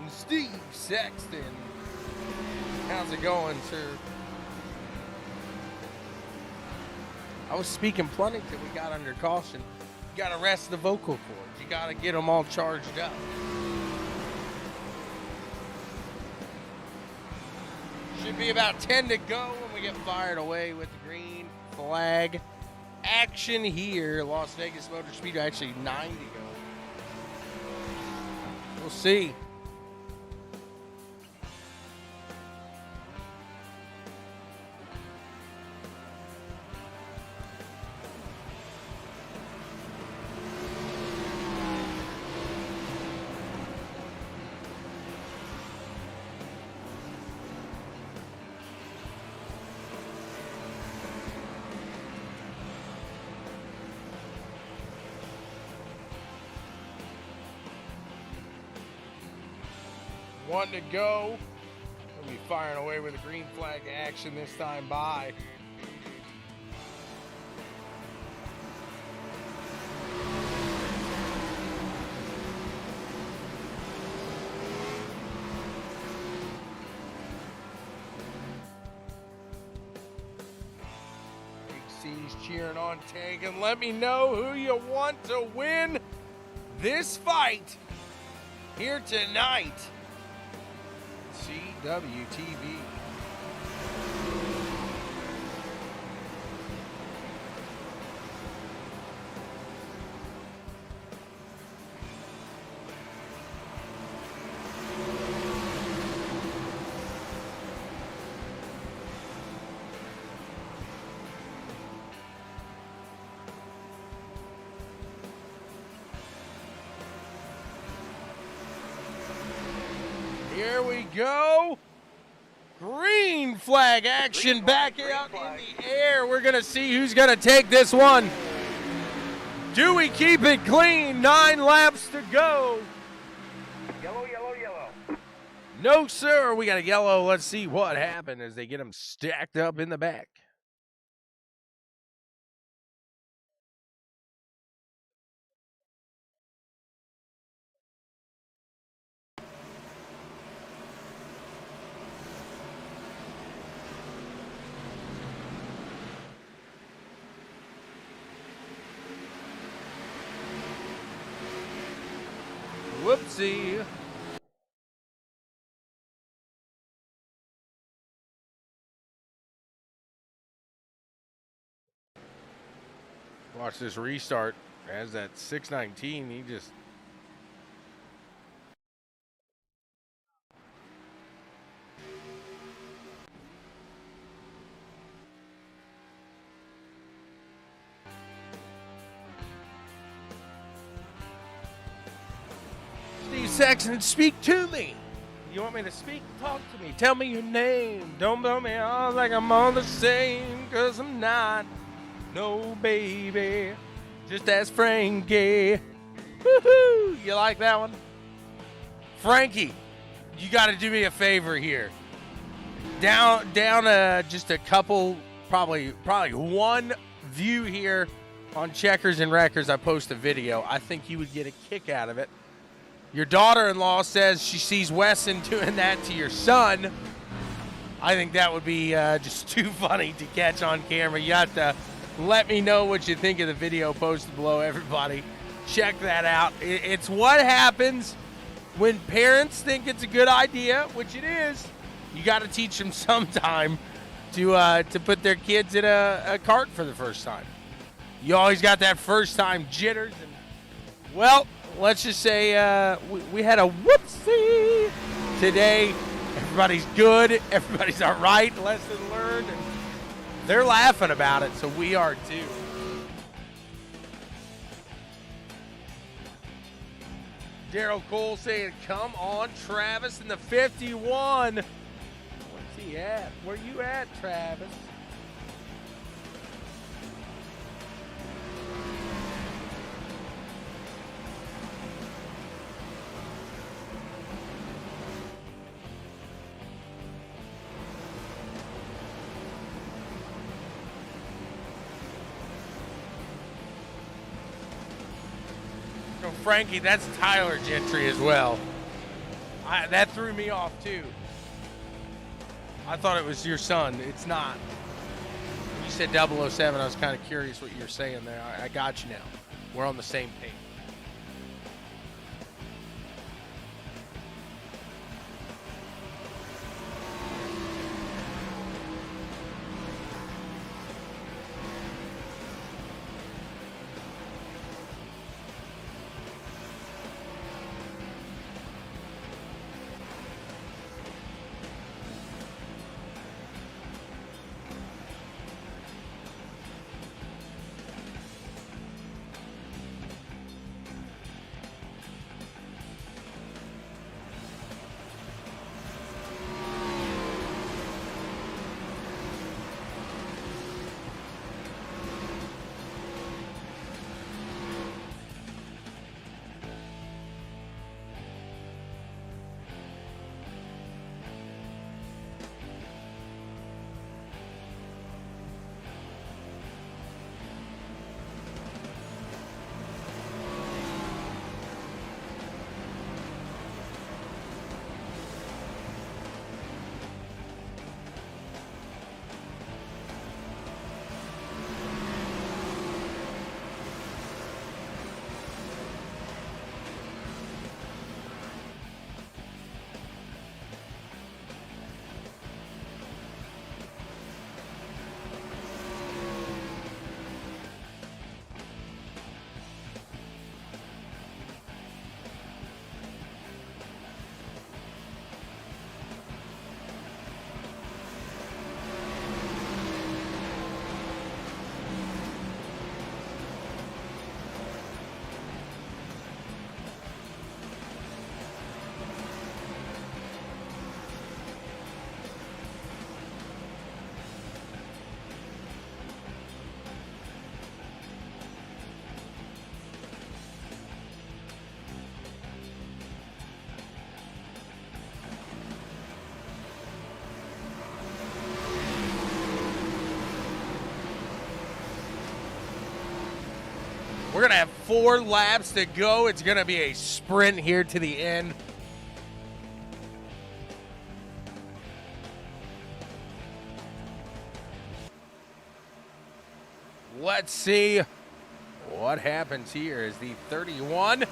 Steve Sexton. How's it going, sir? I was speaking plenty till we got under caution. You got to rest the vocal cords. You got to get them all charged up. Should be about 10 to go when we get fired away with the green flag. Action here, Las Vegas Motor Speedway. Actually, 9 to go. We'll see. wanting to go. We'll be firing away with a green flag action this time by. C's cheering on Tank, and let me know who you want to win this fight here tonight. CWTV. Here we go. Green flag action back out in the air. We're going to see who's going to take this one. Do we keep it clean? 9 laps to go. Yellow, yellow, yellow. No, sir. We got a yellow. Let's see what happened as they get them stacked up in the back. Whoopsie. Watch this restart. As that 619, he just... Saxon, speak to me. You want me to speak? Talk to me. Tell me your name. Don't blow me off like I'm all the same, 'cause I'm not. No, baby. Just ask Frankie. Woohoo! You like that one? Frankie, you got to do me a favor here. Down just a couple, probably one view here on Checkers and Wreckers. I post a video. I think you would get a kick out of it. Your daughter-in-law says she sees Wesson doing that to your son. I think that would be just too funny to catch on camera. You have to let me know what you think of the video posted below, everybody. Check that out. It's what happens when parents think it's a good idea, which it is. You got to teach them sometime to put their kids in a cart for the first time. You always got that first-time jitters. And, well, let's just say we had a whoopsie today. Everybody's good. Everybody's all right. Lesson learned. And they're laughing about it, so we are too. Daryl Cole saying, come on, Travis in the 51. Where's he at? Where you at, Travis? Frankie, that's Tyler Gentry as well. That threw me off too. I thought it was your son. It's not. When you said 007, I was kind of curious what you were saying there. I got you now. We're on the same page. We're going to have 4 laps to go. It's going to be a sprint here to the end. Let's see what happens here as the 31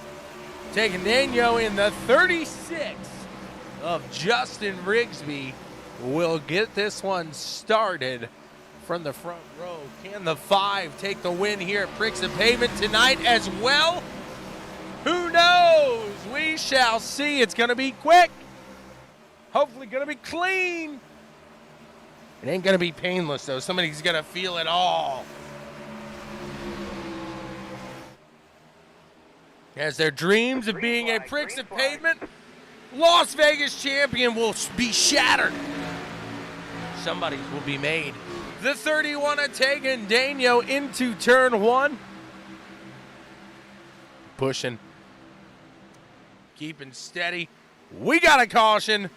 taking Daniel in the 36 of Justin Rigsby will get this one started from the front row. Can the 5 take the win here at Bricks and Pavement tonight as well? Who knows? We shall see. It's going to be quick. Hopefully going to be clean. It ain't going to be painless, though. Somebody's going to feel it all. As their dreams of being a Bricks and Pavement Las Vegas champion will be shattered. Somebody's will be made. The 31 taking Daniel into turn 1. Pushing. Keeping steady. We got a caution.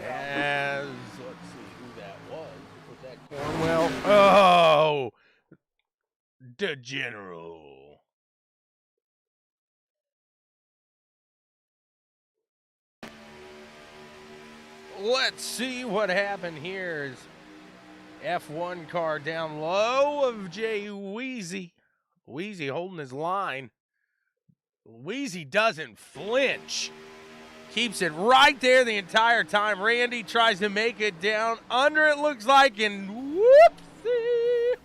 As, let's see who that was. Was that Cornwell? Oh, the General. Let's see what happened here. F1 car down low of Jay Wheezy. Wheezy holding his line. Wheezy doesn't flinch. Keeps it right there the entire time. Randy tries to make it down under, it looks like, and whoopsie.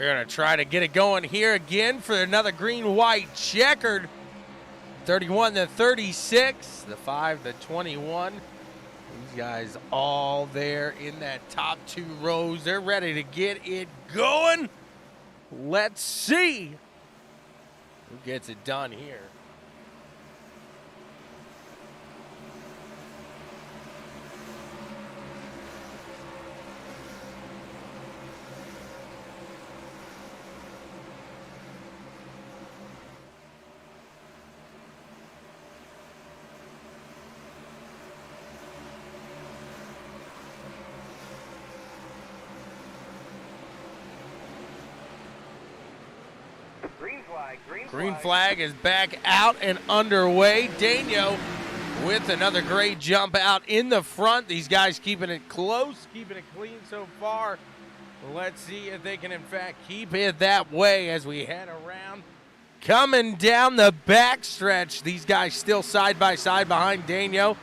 They're going to try to get it going here again for another green-white checkered. 31-36, the 5-21. These guys all there in that top two rows. They're ready to get it going. Let's see who gets it done here. Green flag is back out and underway. Daniel with another great jump out in the front. These guys keeping it close, keeping it clean so far. Let's see if they can, in fact, keep it that way as we head around. Coming down the backstretch, these guys still side by side behind Daniel.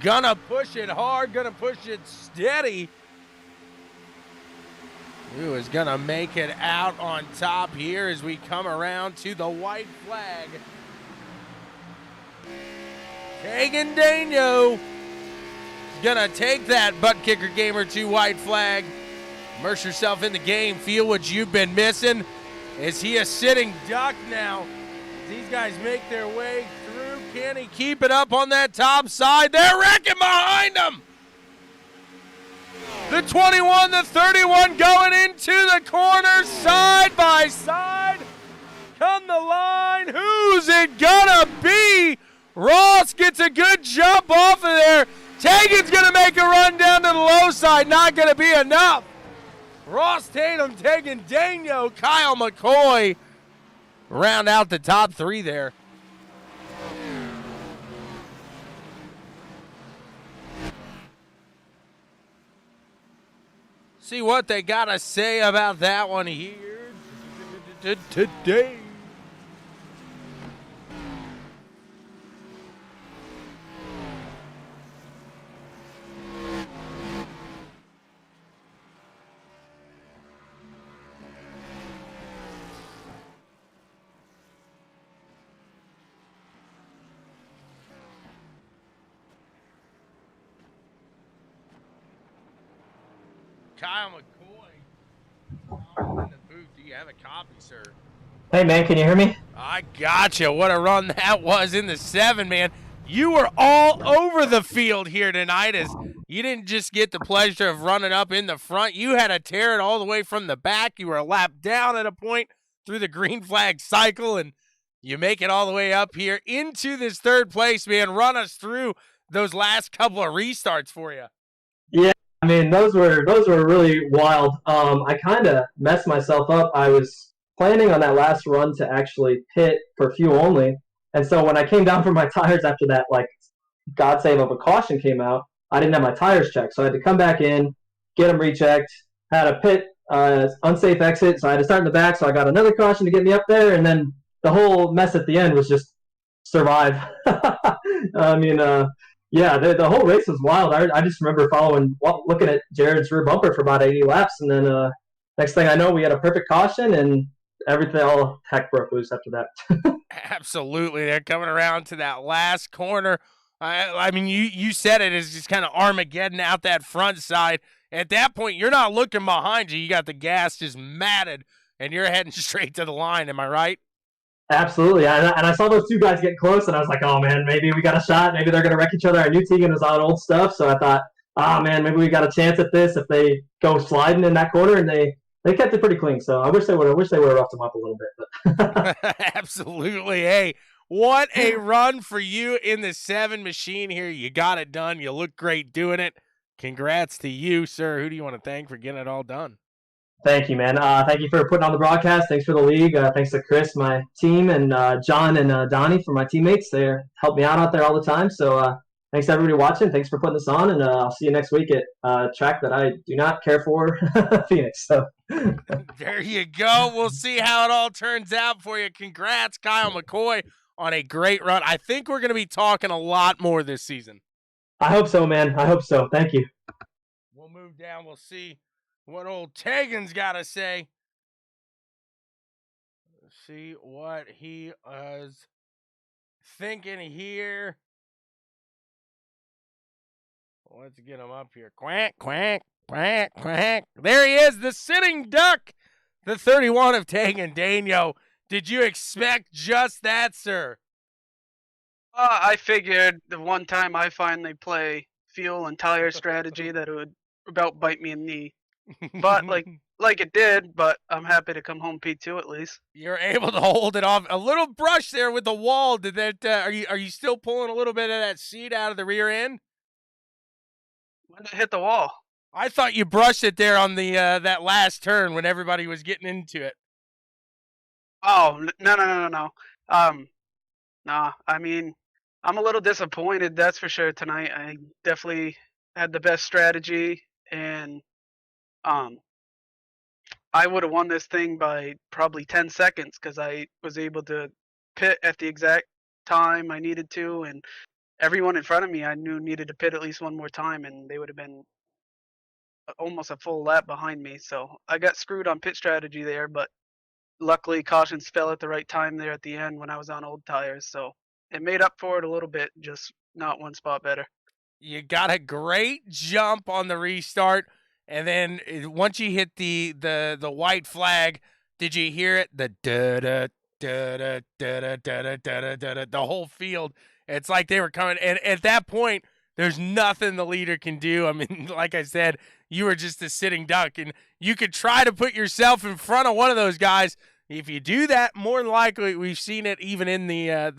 Gonna push it hard, gonna push it steady. Who is going to make it out on top here as we come around to the white flag. Tegan Daniel is going to take that ButtKicker Gamer 2 white flag. Immerse yourself in the game. Feel what you've been missing. Is he a sitting duck now? These guys make their way through. Can he keep it up on that top side? They're wrecking behind him. The 21-31 going into the corner, side by side. Come the line. Who's it gonna be? Ross gets a good jump off of there. Tegan's gonna make a run down to the low side. Not gonna be enough. Ross Tatum, Tegan Daniel, Kyle McCoy round out the top three there. See what they got to say about that one here today. Kyle McCoy in the booth. Do you have a copy, sir? Hey, man, can you hear me? I gotcha. What a run that was in the 7, man. You were all over the field here tonight as you didn't just get the pleasure of running up in the front. You had to tear it all the way from the back. You were a lap down at a point through the green flag cycle, and you make it all the way up here into this third place, man. Run us through those last couple of restarts for you. Yeah, I mean, those were really wild. I kind of messed myself up. I was planning on that last run to actually pit for fuel only, and so when I came down for my tires after that, like, God save of a caution came out, I didn't have my tires checked, so I had to come back in, get them rechecked, had a pit unsafe exit, so I had to start in the back, so I got another caution to get me up there, and then the whole mess at the end was just survive. I mean, yeah, the whole race was wild. I just remember looking at Jared's rear bumper for about 80 laps, and then next thing I know, we had a perfect caution, and everything, all heck broke loose after that. Absolutely. They're coming around to that last corner. I mean, you said it is just kind of Armageddon out that front side. At that point, you're not looking behind you. You got the gas just matted, and you're heading straight to the line. Am I right? Absolutely. And I saw those two guys get close, and I was like, oh, man, maybe we got a shot. Maybe they're going to wreck each other. I knew Tegan was on old stuff, so I thought, man, maybe we got a chance at this if they go sliding in that corner, and they kept it pretty clean. So I wish they would have roughed them up a little bit. But Absolutely. Hey, what a run for you in the 7 machine here. You got it done. You look great doing it. Congrats to you, sir. Who do you want to thank for getting it all done? Thank you, man. Thank you for putting on the broadcast. Thanks for the league. Thanks to Chris, my team, and John and Donnie for my teammates. They help me out there all the time. So thanks to everybody watching. Thanks for putting this on, and I'll see you next week at a track that I do not care for, Phoenix. So there you go. We'll see how it all turns out for you. Congrats, Kyle McCoy, on a great run. I think we're going to be talking a lot more this season. I hope so, man. I hope so. Thank you. We'll move down. We'll see what old Tegan's got to say. see what he was thinking here. Let's get him up here. Quack, quack, quack, quack. There he is, the sitting duck, the 31 of Tegan Daniel. Did you expect just that, sir? I figured the one time I finally play fuel and tire strategy that it would about bite me in the knee. But like it did, but I'm happy to come home P2 at least. You're able to hold it off. A little brush there with the wall. Did that? Are you still pulling a little bit of that seat out of the rear end? When did it hit the wall? I thought you brushed it there on the that last turn when everybody was getting into it. Oh no. Nah. I mean, I'm a little disappointed. That's for sure tonight. I definitely had the best strategy, and I would have won this thing by probably 10 seconds because I was able to pit at the exact time I needed to, and everyone in front of me I knew needed to pit at least one more time, and they would have been almost a full lap behind me. So I got screwed on pit strategy there, but luckily cautions fell at the right time there at the end when I was on old tires. So it made up for it a little bit, just not one spot better. You got a great jump on the restart. And then once you hit the white flag, did you hear it? The da da da da da da da da da. The whole field. It's like they were coming. And at that point, there's nothing the leader can do. I mean, like I said, you were just a sitting duck, and you could try to put yourself in front of one of those guys. If you do that, more than likely, we've seen it even in the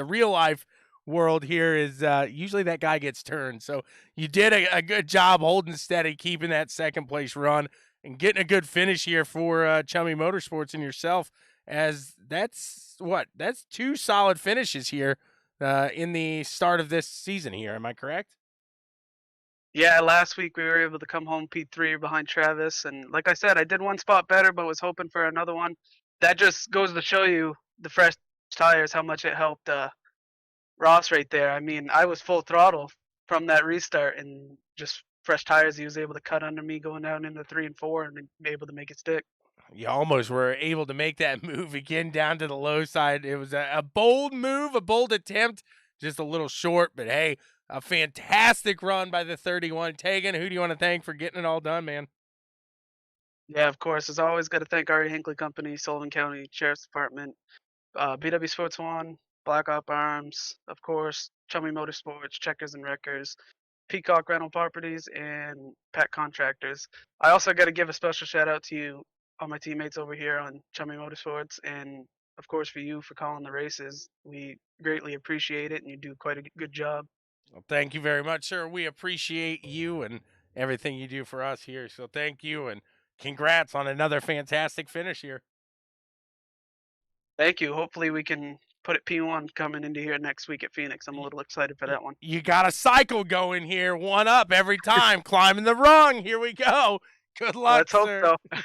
real life world here is usually that guy gets turned. So you did a good job holding steady, keeping that second place run, and getting a good finish here for Chummy Motorsports and yourself, as that's 2 solid finishes here in the start of this season here. Am I correct? Yeah, last week we were able to come home P3 behind Travis, and like I said, I did one spot better, but was hoping for another one. That just goes to show you the fresh tires, how much it helped Ross right there. I mean, I was full throttle from that restart, and just fresh tires, he was able to cut under me going down into 3 and 4 and be able to make it stick. You almost were able to make that move again down to the low side. It was a bold move, a bold attempt, just a little short, but hey, a fantastic run by the 31. Tegan, who do you want to thank for getting it all done, man? Yeah, of course. As always, got to thank Ari Hinckley Company, Sullivan County Sheriff's Department, BWSPORTS 1, Black Op Arms, of course, Chummy Motorsports, Checkers and Wreckers, Peacock Rental Properties, and Pet Contractors. I also got to give a special shout out to you, all my teammates over here on Chummy Motorsports, and of course for you for calling the races. We greatly appreciate it, and you do quite a good job. Well, thank you very much, sir. We appreciate you and everything you do for us here. So thank you, and congrats on another fantastic finish here. Thank you. Hopefully we can put it P1 coming into here next week at Phoenix. I'm a little excited for that one. You got a cycle going here, one up every time, climbing the rung. Here we go. Good luck, Let's hope sir. so.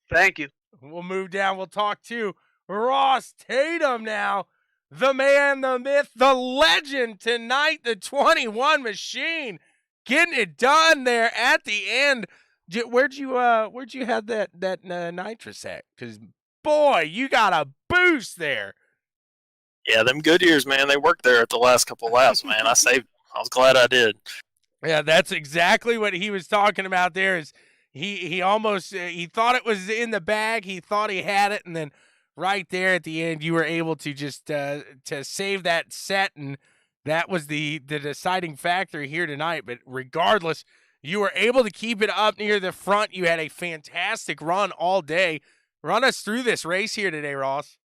Thank you. We'll move down. We'll talk to Ross Tatum now. The man, the myth, the legend tonight, the 21 machine, getting it done there at the end. Where'd you have that nitrous at? Because boy, you got a boost there. Yeah, them good years, man. They worked there at the last couple laps, man. I saved them. I was glad I did. Yeah, that's exactly what he was talking about there. Is he almost he thought it was in the bag. He thought he had it, and then right there at the end, you were able to just to save that set, and that was the deciding factor here tonight. But regardless, you were able to keep it up near the front. You had a fantastic run all day. Run us through this race here today, Ross.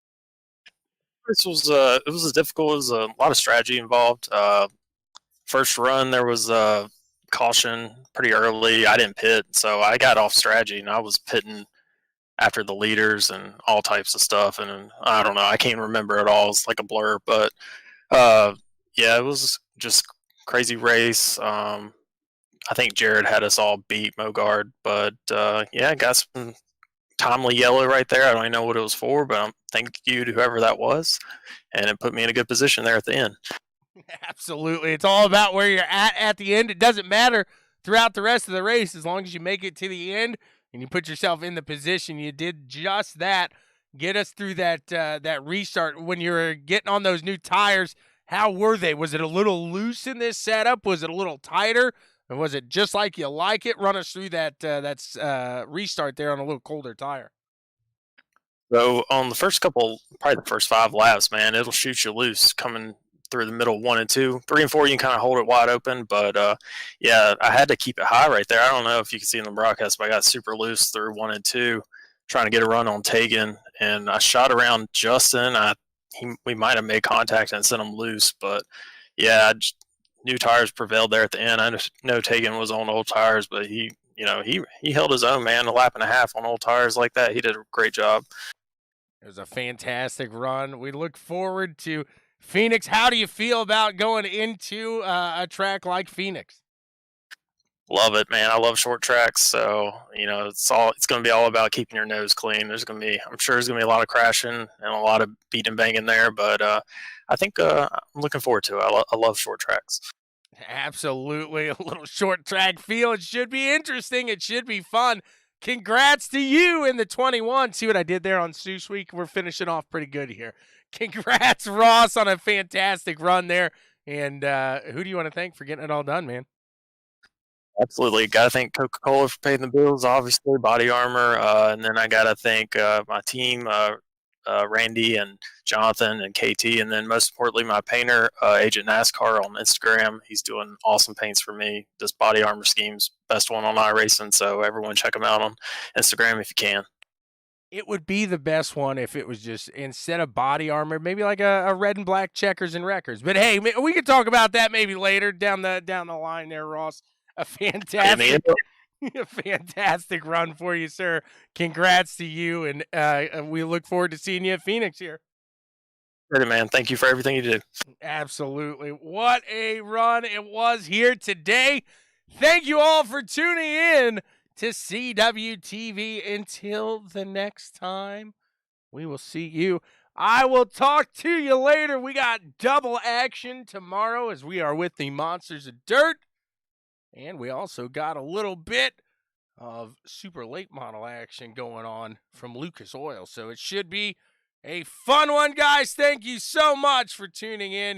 This was it was difficult. It was a lot of strategy involved. First run, there was a caution pretty early. I didn't pit, so I got off strategy, and I was pitting after the leaders and all types of stuff. And I don't know, I can't remember it all. It's like a blur, but yeah, it was just crazy race. I think Jared had us all beat Mogard, but yeah, got some timely yellow right there. I don't even know what it was for, but thank you to whoever that was, and it put me in a good position there at the end. Absolutely. It's all about where you're at the end. It doesn't matter throughout the rest of the race as long as you make it to the end and you put yourself in the position. You did just that. Get us through that that restart when you were getting on those new tires. How were they? Was it a little loose in this setup? Was it a little tighter? Or was it just like you like it? Run us through that restart there on a little colder tire. So on the first couple, probably the first 5 laps, man, it'll shoot you loose coming through the middle 1 and 2. 3 and 4, you can kind of hold it wide open, but yeah, I had to keep it high right there. I don't know if you can see in the broadcast, but I got super loose through 1 and 2, trying to get a run on Tegan, and I shot around Justin. We might have made contact and sent him loose, but yeah, new tires prevailed there at the end. I know Tegan was on old tires, but he held his own, man. A lap and a half on old tires like that. He did a great job. It was a fantastic run. We look forward to Phoenix. How do you feel about going into a track like Phoenix? Love it, man. I love short tracks, so it's going to be all about keeping your nose clean. I'm sure there's going to be a lot of crashing and a lot of beating and banging there, but I think I'm looking forward to it. I love short tracks. Absolutely, a little short track feel. It should be interesting. It should be fun. Congrats to you in the 21. See what I did there on Seuss Week? We're finishing off pretty good here. Congrats, Ross, on a fantastic run there. And who do you want to thank for getting it all done, man? Absolutely. Got to thank Coca-Cola for paying the bills, obviously, Body Armor. And then I got to thank my team, Randy and Jonathan and KT. And then most importantly, my painter, Agent NASCAR on Instagram. He's doing awesome paints for me. This Body Armor scheme's best one on iRacing. So everyone check him out on Instagram if you can. It would be the best one if it was just, instead of Body Armor, maybe like a red and black checkers and records. But hey, we can talk about that maybe later down the line there, Ross. A fantastic run for you, sir. Congrats to you, and we look forward to seeing you at Phoenix here. Ready, man. Thank you for everything you do. Absolutely. What a run it was here today. Thank you all for tuning in to CWTV. Until the next time, we will see you. I will talk to you later. We got double action tomorrow as we are with the Monsters of Dirt. And we also got a little bit of super late model action going on from Lucas Oil. So it should be a fun one, guys. Thank you so much for tuning in.